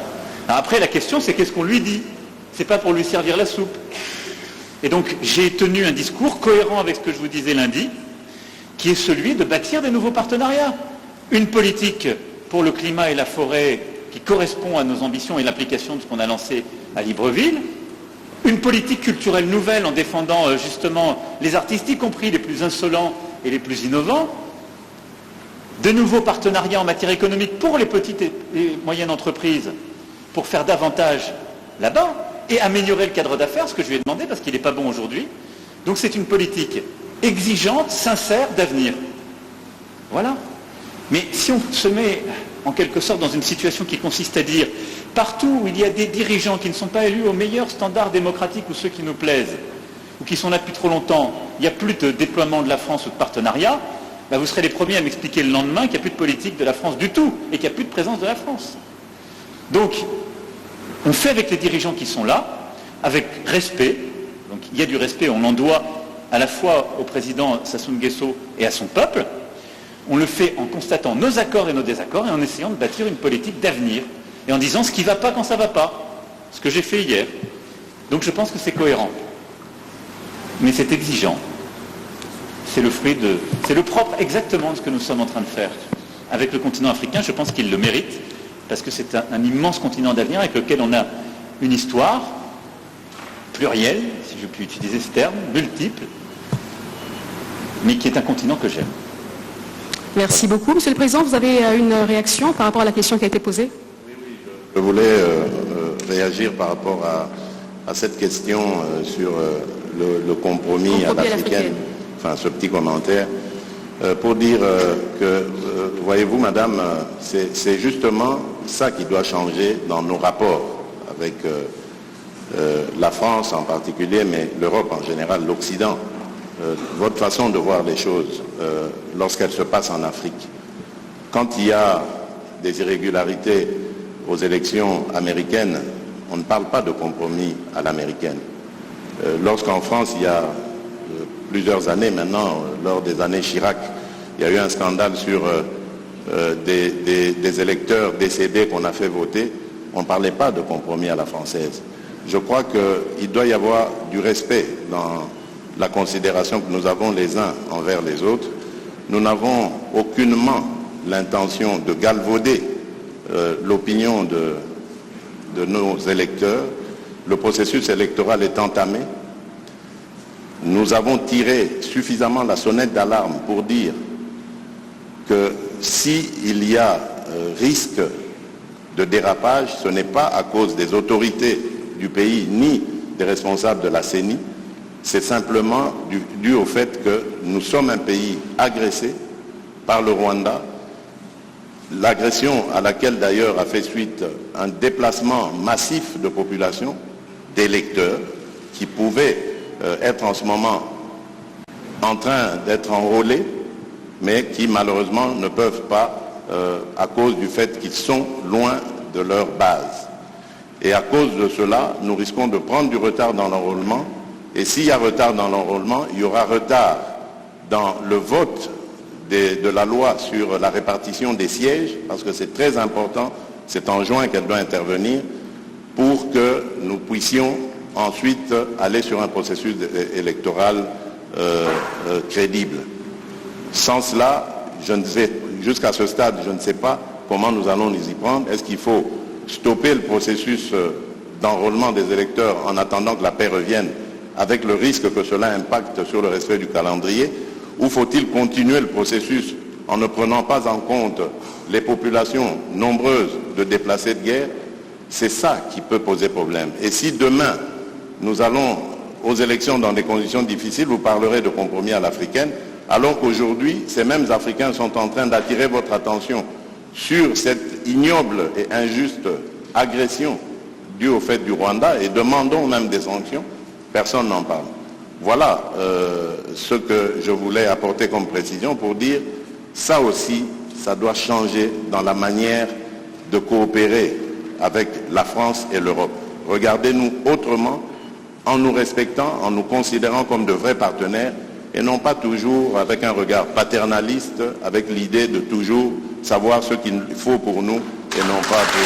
Alors après, la question, c'est qu'est-ce qu'on lui dit? C'est pas pour lui servir la soupe. Et donc, j'ai tenu un discours cohérent avec ce que je vous disais lundi, qui est celui de bâtir des nouveaux partenariats. Une politique pour le climat et la forêt qui correspond à nos ambitions et l'application de ce qu'on a lancé à Libreville. Une politique culturelle nouvelle en défendant justement les artistes, y compris les plus insolents et les plus innovants. De nouveaux partenariats en matière économique pour les petites et moyennes entreprises, pour faire davantage là-bas et améliorer le cadre d'affaires, ce que je lui ai demandé parce qu'il n'est pas bon aujourd'hui. Donc c'est une politique exigeante, sincère, d'avenir. Voilà. Mais si on se met en quelque sorte dans une situation qui consiste à dire partout où il y a des dirigeants qui ne sont pas élus aux meilleurs standards démocratiques ou ceux qui nous plaisent, ou qui sont là depuis trop longtemps, il n'y a plus de déploiement de la France ou de partenariat, ben vous serez les premiers à m'expliquer le lendemain qu'il n'y a plus de politique de la France du tout et qu'il n'y a plus de présence de la France. Donc, on fait avec les dirigeants qui sont là, avec respect. Donc il y a du respect, on l'en doit à la fois au président Sassou Nguesso et à son peuple. On le fait en constatant nos accords et nos désaccords et en essayant de bâtir une politique d'avenir et en disant ce qui ne va pas quand ça ne va pas, ce que j'ai fait hier. Donc je pense que c'est cohérent. Mais c'est exigeant. C'est le propre exactement de ce que nous sommes en train de faire avec le continent africain. Je pense qu'il le mérite parce que c'est un immense continent d'avenir avec lequel on a une histoire plurielle, si je puis utiliser ce terme, multiple, mais qui est un continent que j'aime. Merci beaucoup. Monsieur le Président, vous avez une réaction par rapport à la question qui a été posée? Oui, je voulais réagir par rapport à cette question sur le compromis à l'africaine, enfin ce petit commentaire, pour dire que, voyez-vous madame, c'est justement ça qui doit changer dans nos rapports avec la France en particulier, mais l'Europe en général, l'Occident. votre façon de voir les choses lorsqu'elles se passent en Afrique. Quand il y a des irrégularités aux élections américaines, on ne parle pas de compromis à l'américaine. Lorsqu'en France, il y a plusieurs années maintenant, lors des années Chirac, il y a eu un scandale sur des électeurs décédés qu'on a fait voter, on ne parlait pas de compromis à la française. Je crois qu'il doit y avoir du respect dans la considération que nous avons les uns envers les autres. Nous n'avons aucunement l'intention de galvauder l'opinion de nos électeurs. Le processus électoral est entamé. Nous avons tiré suffisamment la sonnette d'alarme pour dire que s'il y a risque de dérapage, ce n'est pas à cause des autorités du pays ni des responsables de la CENI, c'est simplement dû au fait que nous sommes un pays agressé par le Rwanda, l'agression à laquelle d'ailleurs a fait suite un déplacement massif de population, d'électeurs, qui pouvaient être en ce moment en train d'être enrôlés, mais qui malheureusement ne peuvent pas à cause du fait qu'ils sont loin de leur base. Et à cause de cela, nous risquons de prendre du retard dans l'enrôlement. Et s'il y a retard dans l'enrôlement, il y aura retard dans le vote de la loi sur la répartition des sièges, parce que c'est très important, c'est en juin qu'elle doit intervenir, pour que nous puissions ensuite aller sur un processus électoral crédible. Sans cela, jusqu'à ce stade, je ne sais pas comment nous allons nous y prendre. Est-ce qu'il faut stopper le processus d'enrôlement des électeurs en attendant que la paix revienne, avec le risque que cela impacte sur le respect du calendrier, ou faut-il continuer le processus en ne prenant pas en compte les populations nombreuses de déplacés de guerre? C'est ça qui peut poser problème. Et si demain, nous allons aux élections dans des conditions difficiles, vous parlerez de compromis à l'africaine, alors qu'aujourd'hui, ces mêmes Africains sont en train d'attirer votre attention sur cette ignoble et injuste agression due au fait du Rwanda, et demandons même des sanctions, personne n'en parle. Voilà ce que je voulais apporter comme précision pour dire, ça aussi, ça doit changer dans la manière de coopérer avec la France et l'Europe. Regardez-nous autrement, en nous respectant, en nous considérant comme de vrais partenaires, et non pas toujours avec un regard paternaliste, avec l'idée de toujours savoir ce qu'il faut pour nous et non pas pour...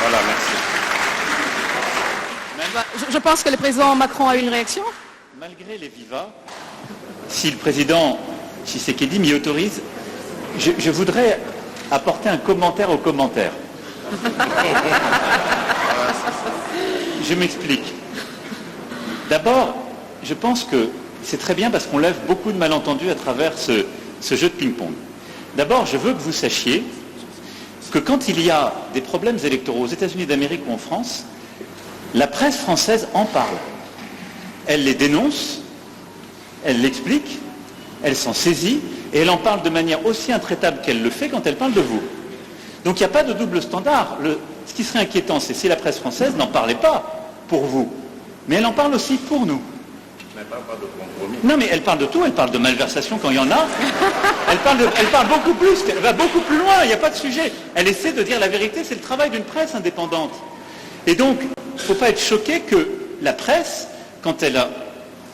Voilà, merci. Je pense que le président Macron a une réaction. Malgré les vivas, si le président Tshisekedi m'y autorise, je voudrais apporter un commentaire au commentaire. Je m'explique. D'abord, je pense que c'est très bien parce qu'on lève beaucoup de malentendus à travers ce jeu de ping-pong. D'abord, je veux que vous sachiez que quand il y a des problèmes électoraux aux États-Unis d'Amérique ou en France, la presse française en parle. Elle les dénonce, elle l'explique, elle s'en saisit, et elle en parle de manière aussi intraitable qu'elle le fait quand elle parle de vous. Donc il n'y a pas de double standard. Ce qui serait inquiétant, c'est si la presse française n'en parlait pas pour vous, mais elle en parle aussi pour nous. Mais pas de compromis. Non, mais elle parle de tout, elle parle de malversation quand il y en a. Elle parle beaucoup plus, elle va beaucoup plus loin, il n'y a pas de sujet. Elle essaie de dire la vérité, c'est le travail d'une presse indépendante. Et donc, il ne faut pas être choqué que la presse, quand elle a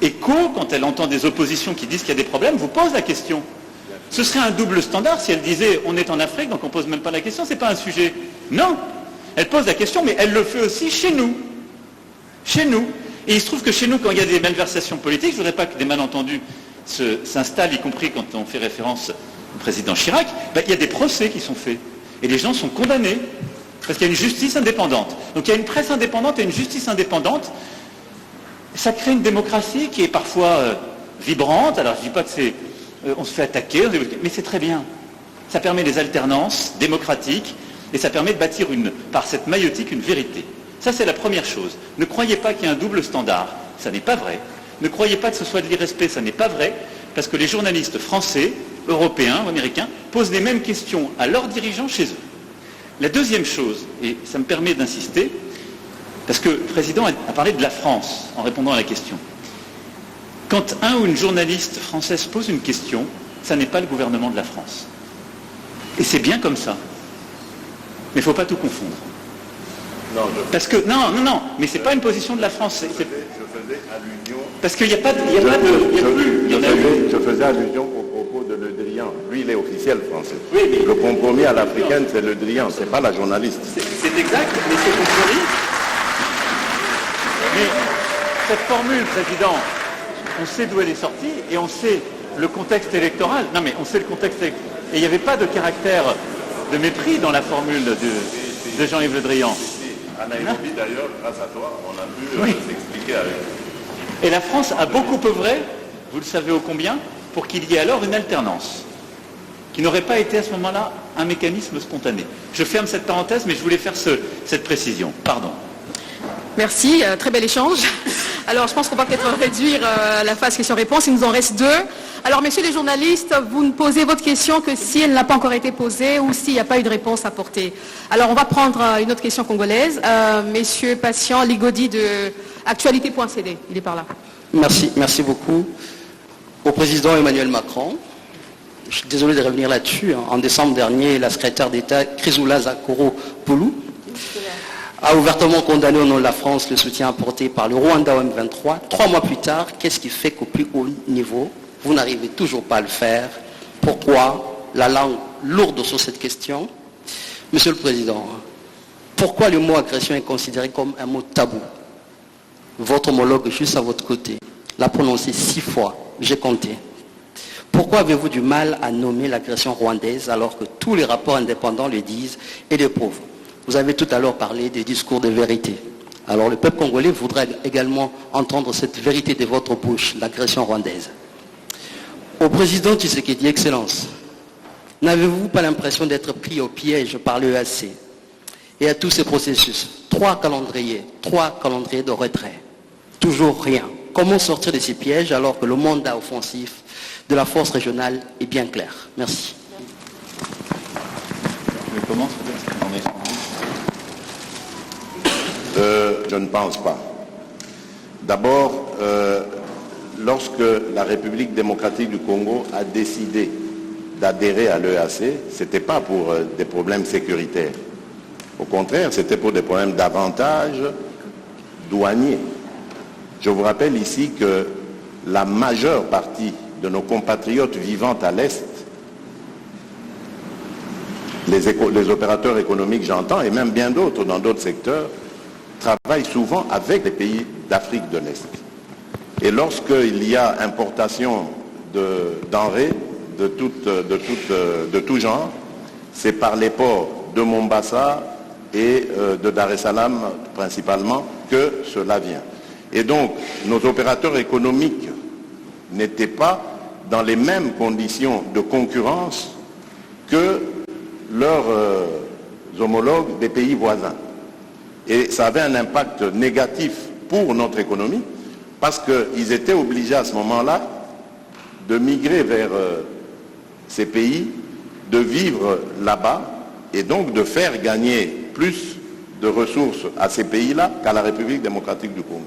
écho, quand elle entend des oppositions qui disent qu'il y a des problèmes, vous pose la question. Ce serait un double standard si elle disait on est en Afrique, donc on ne pose même pas la question, c'est pas un sujet. Non, elle pose la question, mais elle le fait aussi chez nous. Chez nous. Et il se trouve que chez nous, quand il y a des malversations politiques, je ne voudrais pas que des malentendus s'installent, y compris quand on fait référence au président Chirac, il y a des procès qui sont faits. Et les gens sont condamnés, parce qu'il y a une justice indépendante. Donc il y a une presse indépendante et une justice indépendante. Ça crée une démocratie qui est parfois vibrante. Alors je ne dis pas que c'est... on se fait attaquer, mais c'est très bien. Ça permet des alternances démocratiques et ça permet de bâtir par cette maïotique une vérité. Ça, c'est la première chose. Ne croyez pas qu'il y a un double standard. Ça n'est pas vrai. Ne croyez pas que ce soit de l'irrespect. Ça n'est pas vrai. Parce que les journalistes français, européens ou américains posent les mêmes questions à leurs dirigeants chez eux. La deuxième chose, et ça me permet d'insister, parce que le Président a parlé de la France en répondant à la question. Quand un ou une journaliste française pose une question, ça n'est pas le gouvernement de la France. Et c'est bien comme ça. Mais il ne faut pas tout confondre. Non, parce que, non, mais c'est pas une position de la France. Je faisais allusion. Parce qu'il n'y a pas de... Je faisais allusion au propos de Le Drian. Lui, il est officiel français. Oui, mais... Le compromis à l'africaine, c'est Le Drian, c'est pas la journaliste. C'est exact, mais c'est compromis. Mais cette formule, Président, on sait d'où elle est sortie et on sait le contexte électoral. Non, mais on sait le contexte électoral. Et il n'y avait pas de caractère de mépris dans la formule de Jean-Yves Le Drian. À Nairobi, d'ailleurs, grâce à toi, on a pu s'expliquer avec. Et la France a beaucoup œuvré, vous le savez ô combien, pour qu'il y ait alors une alternance, qui n'aurait pas été à ce moment-là un mécanisme spontané. Je ferme cette parenthèse, mais je voulais faire cette précision. Pardon. Merci, très bel échange. Alors, je pense qu'on va peut-être réduire la phase questions-réponses. Il nous en reste 2. Alors, messieurs les journalistes, vous ne posez votre question que si elle n'a pas encore été posée ou s'il n'y a pas eu de réponse apportée. Alors, on va prendre une autre question congolaise. Monsieur Patient Ligodi de Actualité.cd. Il est par là. Merci beaucoup. Au président Emmanuel Macron, je suis désolé de revenir là-dessus. En décembre dernier, la secrétaire d'État Chrysoula Zakoro-Poulou a ouvertement condamné au nom de la France le soutien apporté par le Rwanda au M23. 3 mois plus tard, qu'est-ce qui fait qu'au plus haut niveau, vous n'arrivez toujours pas à le faire? Pourquoi la langue lourde sur cette question? Monsieur le Président, pourquoi le mot agression est considéré comme un mot tabou? Votre homologue juste à votre côté l'a prononcé 6 fois, j'ai compté. Pourquoi avez-vous du mal à nommer l'agression rwandaise alors que tous les rapports indépendants le disent et le prouvent? Vous avez tout à l'heure parlé des discours de vérité. Alors le peuple congolais voudrait également entendre cette vérité de votre bouche, l'agression rwandaise. Au président Tshisekedi, Excellence, n'avez-vous pas l'impression d'être pris au piège par l'EAC et à tous ces processus? 3 calendriers de retrait. Toujours rien. Comment sortir de ces pièges alors que le mandat offensif de la force régionale est bien clair? Merci. Je commence Je ne pense pas. D'abord, lorsque la République démocratique du Congo a décidé d'adhérer à l'EAC, ce n'était pas pour des problèmes sécuritaires. Au contraire, c'était pour des problèmes d'avantages douaniers. Je vous rappelle ici que la majeure partie de nos compatriotes vivant à l'Est, les opérateurs économiques, j'entends, et même bien d'autres dans d'autres secteurs, travaillent souvent avec les pays d'Afrique de l'Est. Et lorsqu'il y a importation de denrées de tout genre, c'est par les ports de Mombasa et de Dar es Salaam principalement que cela vient. Et donc, nos opérateurs économiques n'étaient pas dans les mêmes conditions de concurrence que leurs homologues des pays voisins. Et ça avait un impact négatif pour notre économie parce qu'ils étaient obligés à ce moment-là de migrer vers ces pays, de vivre là-bas et donc de faire gagner plus de ressources à ces pays-là qu'à la République démocratique du Congo.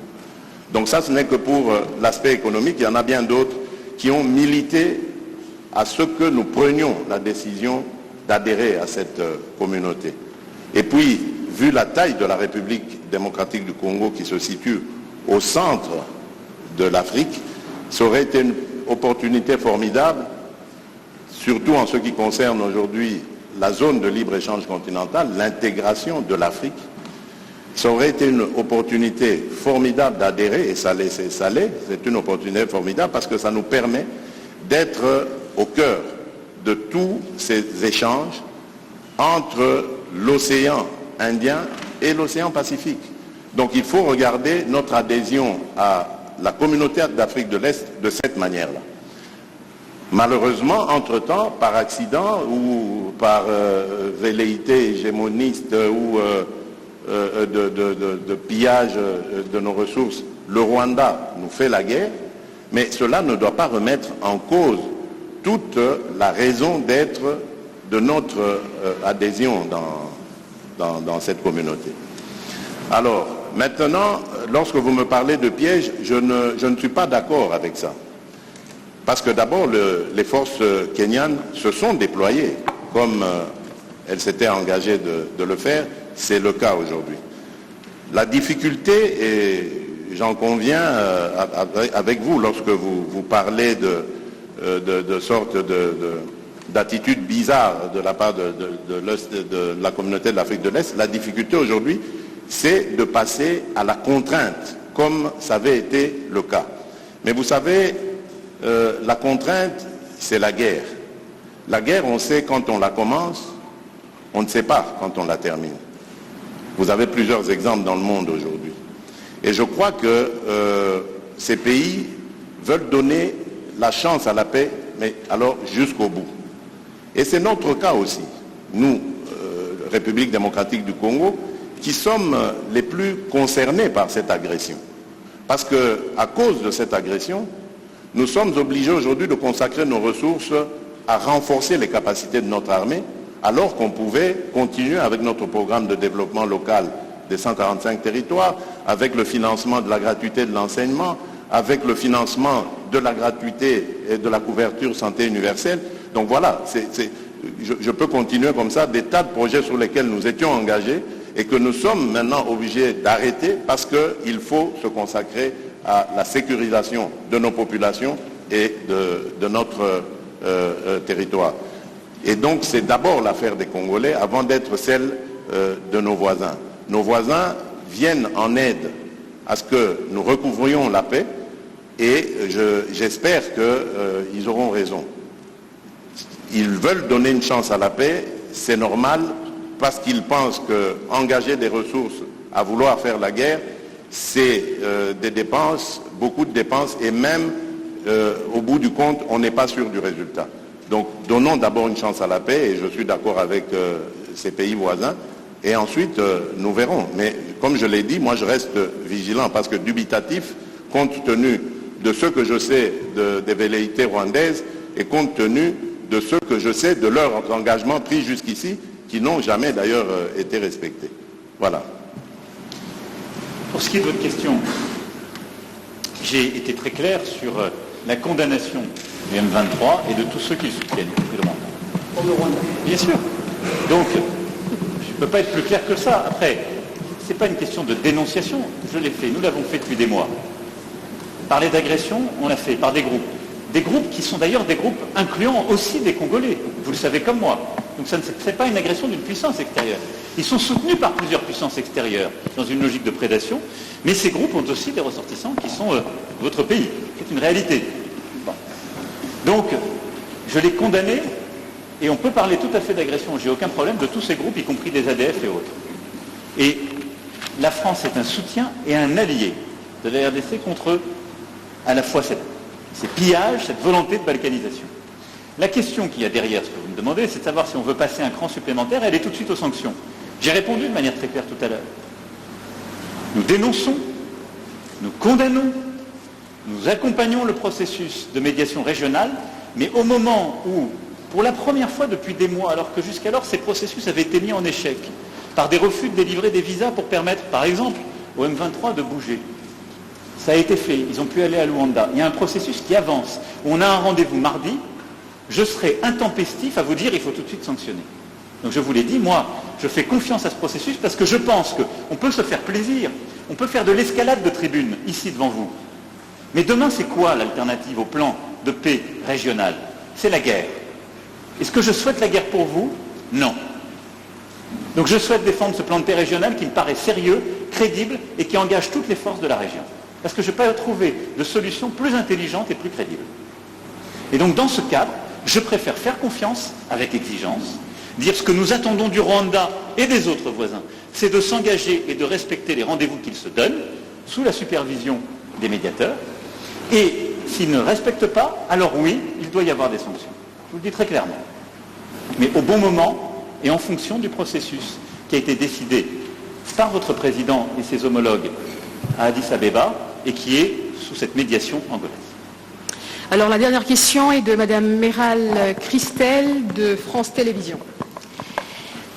Donc ça, ce n'est que pour l'aspect économique. Il y en a bien d'autres qui ont milité à ce que nous prenions la décision d'adhérer à cette communauté. Et puis, vu la taille de la République démocratique du Congo qui se situe au centre de l'Afrique, ça aurait été une opportunité formidable, surtout en ce qui concerne aujourd'hui la zone de libre-échange continental, l'intégration de l'Afrique. Ça aurait été une opportunité formidable d'adhérer, et ça l'est, c'est une opportunité formidable parce que ça nous permet d'être au cœur de tous ces échanges entre l'océan Indien et l'océan Pacifique. Donc il faut regarder notre adhésion à la communauté d'Afrique de l'Est de cette manière-là. Malheureusement, entre-temps, par accident ou par velléité hégémoniste ou de pillage de nos ressources, le Rwanda nous fait la guerre, mais cela ne doit pas remettre en cause toute la raison d'être de notre adhésion dans cette communauté. Alors, maintenant, lorsque vous me parlez de pièges, je ne suis pas d'accord avec ça. Parce que d'abord, les forces kenyanes se sont déployées comme elles s'étaient engagées de le faire. C'est le cas aujourd'hui. La difficulté, et j'en conviens avec vous, lorsque vous parlez de sorte d'attitude bizarre de la part de la communauté de l'Afrique de l'Est, la difficulté aujourd'hui, c'est de passer à la contrainte, comme ça avait été le cas. Mais vous savez, la contrainte, c'est la guerre. La guerre, on sait quand on la commence, on ne sait pas quand on la termine. Vous avez plusieurs exemples dans le monde aujourd'hui. Et je crois que ces pays veulent donner la chance à la paix, mais alors jusqu'au bout. Et c'est notre cas aussi, nous, République démocratique du Congo, qui sommes les plus concernés par cette agression. Parce qu'à cause de cette agression, nous sommes obligés aujourd'hui de consacrer nos ressources à renforcer les capacités de notre armée, alors qu'on pouvait continuer avec notre programme de développement local des 145 territoires, avec le financement de la gratuité de l'enseignement, avec le financement de la gratuité et de la couverture santé universelle. Donc voilà, je peux continuer comme ça, des tas de projets sur lesquels nous étions engagés et que nous sommes maintenant obligés d'arrêter parce qu'il faut se consacrer à la sécurisation de nos populations et de notre territoire. Et donc c'est d'abord l'affaire des Congolais avant d'être celle de nos voisins. Nos voisins viennent en aide à ce que nous recouvrions la paix et j'espère qu'ils auront raison. Ils veulent donner une chance à la paix, c'est normal, parce qu'ils pensent qu'engager des ressources à vouloir faire la guerre, c'est des dépenses, beaucoup de dépenses, et même au bout du compte, on n'est pas sûr du résultat. Donc donnons d'abord une chance à la paix, et je suis d'accord avec ces pays voisins, et ensuite nous verrons. Mais comme je l'ai dit, moi je reste vigilant, parce que dubitatif, compte tenu de ce que je sais des velléités rwandaises, et compte tenu de ce que je sais de leurs engagements pris jusqu'ici, qui n'ont jamais d'ailleurs été respectés. Voilà. Pour ce qui est de votre question, j'ai été très clair sur la condamnation du M23 et de tous ceux qui le soutiennent, le Rwanda. Bien sûr. Donc, je ne peux pas être plus clair que ça. Après, ce n'est pas une question de dénonciation. Je l'ai fait, nous l'avons fait depuis des mois. Parler d'agression, on l'a fait par des groupes. Des groupes qui sont d'ailleurs des groupes incluant aussi des Congolais. Vous le savez comme moi. Donc ce n'est pas une agression d'une puissance extérieure. Ils sont soutenus par plusieurs puissances extérieures dans une logique de prédation, mais ces groupes ont aussi des ressortissants qui sont votre pays. C'est une réalité. Bon. Donc, je l'ai condamné, et on peut parler tout à fait d'agression, j'ai aucun problème, de tous ces groupes, y compris des ADF et autres. Et la France est un soutien et un allié de la RDC contre à la fois ces pillages, cette volonté de balkanisation. La question qu'il y a derrière ce que vous me demandez, c'est de savoir si on veut passer un cran supplémentaire, elle est tout de suite aux sanctions. J'ai répondu de manière très claire tout à l'heure. Nous dénonçons, nous condamnons, nous accompagnons le processus de médiation régionale, mais au moment où, pour la première fois depuis des mois, alors que jusqu'alors ces processus avaient été mis en échec, par des refus de délivrer des visas pour permettre, par exemple, au M23 de bouger. Ça a été fait, ils ont pu aller à Luanda. Il y a un processus qui avance. On a un rendez-vous mardi, je serai intempestif à vous dire il faut tout de suite sanctionner. Donc je vous l'ai dit, moi, je fais confiance à ce processus parce que je pense qu'on peut se faire plaisir, on peut faire de l'escalade de tribune ici devant vous. Mais demain, c'est quoi l'alternative au plan de paix régional? C'est la guerre. Est-ce que je souhaite la guerre pour vous? Non. Donc je souhaite défendre ce plan de paix régional qui me paraît sérieux, crédible et qui engage toutes les forces de la région. Parce que je ne peux pas trouver de solution plus intelligente et plus crédible. Et donc dans ce cadre, je préfère faire confiance avec exigence, dire ce que nous attendons du Rwanda et des autres voisins, c'est de s'engager et de respecter les rendez-vous qu'ils se donnent, sous la supervision des médiateurs, et s'ils ne respectent pas, alors oui, il doit y avoir des sanctions. Je vous le dis très clairement. Mais au bon moment et en fonction du processus qui a été décidé par votre président et ses homologues à Addis Abeba et qui est sous cette médiation angolaise. Alors la dernière question est de Madame Meral Christel de France Télévisions.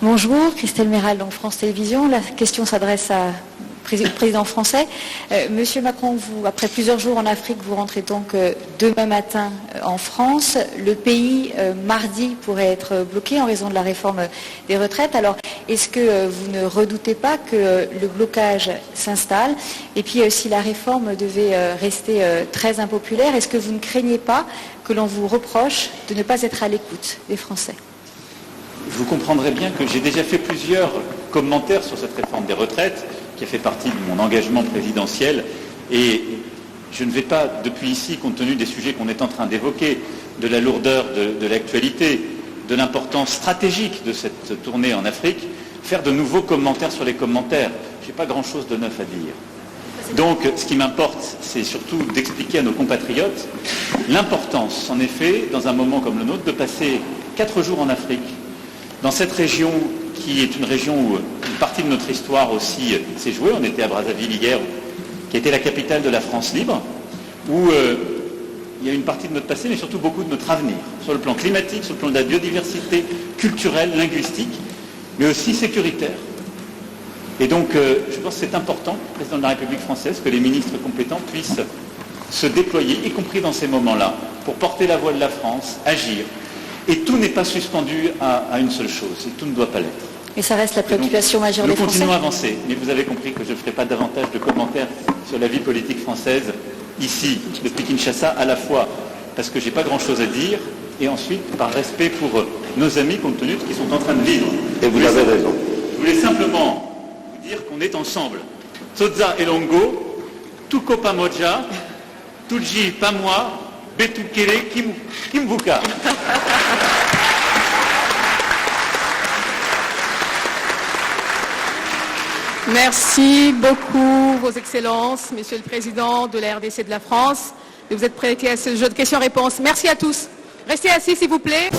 Bonjour, Christelle Méral, donc France Télévisions. La question s'adresse à président français. Monsieur Macron, vous, après plusieurs jours en Afrique, vous rentrez donc demain matin en France. Le pays, mardi, pourrait être bloqué en raison de la réforme des retraites. Alors, est-ce que vous ne redoutez pas que le blocage s'installe? Et puis, si la réforme devait rester très impopulaire, est-ce que vous ne craignez pas que l'on vous reproche de ne pas être à l'écoute des Français? Vous comprendrez bien que j'ai déjà fait plusieurs commentaires sur cette réforme des retraites, qui a fait partie de mon engagement présidentiel, et je ne vais pas, depuis ici, compte tenu des sujets qu'on est en train d'évoquer, de la lourdeur de l'actualité, de l'importance stratégique de cette tournée en Afrique, faire de nouveaux commentaires sur les commentaires. Je n'ai pas grand-chose de neuf à dire. Donc, ce qui m'importe, c'est surtout d'expliquer à nos compatriotes l'importance, en effet, dans un moment comme le nôtre, de passer 4 jours en Afrique, dans cette région qui est une région où une partie de notre histoire aussi s'est jouée. On était à Brazzaville hier, qui était la capitale de la France libre, où il y a une partie de notre passé, mais surtout beaucoup de notre avenir, sur le plan climatique, sur le plan de la biodiversité, culturelle, linguistique, mais aussi sécuritaire. Et donc, je pense que c'est important, le président de la République française, que les ministres compétents puissent se déployer, y compris dans ces moments-là, pour porter la voix de la France, agir. Et tout n'est pas suspendu à une seule chose, et tout ne doit pas l'être. Et ça reste la préoccupation majeure des Français. Nous continuons à avancer, mais vous avez compris que je ne ferai pas davantage de commentaires sur la vie politique française ici, depuis Kinshasa, à la fois parce que je n'ai pas grand-chose à dire, et ensuite par respect pour nos amis, compte tenu de ce qu'ils sont en train de vivre. Et vous avez raison. Je voulais simplement vous dire qu'on est ensemble. Tsoza Elongo, Tuko Pamoja, Tuji Pamwa, Betukele Kimbuka. Merci beaucoup, Vos Excellences, Monsieur le Président de la RDC de la France, de vous être prêtés à ce jeu de questions-réponses. Merci à tous. Restez assis, s'il vous plaît.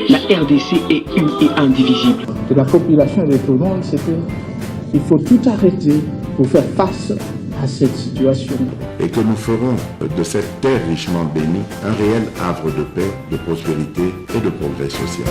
La RDC est une et indivisible. De la population et de tout le monde, c'est qu'il faut tout arrêter pour faire face à cette situation. Et que nous ferons de cette terre richement bénie un réel havre de paix, de prospérité et de progrès social.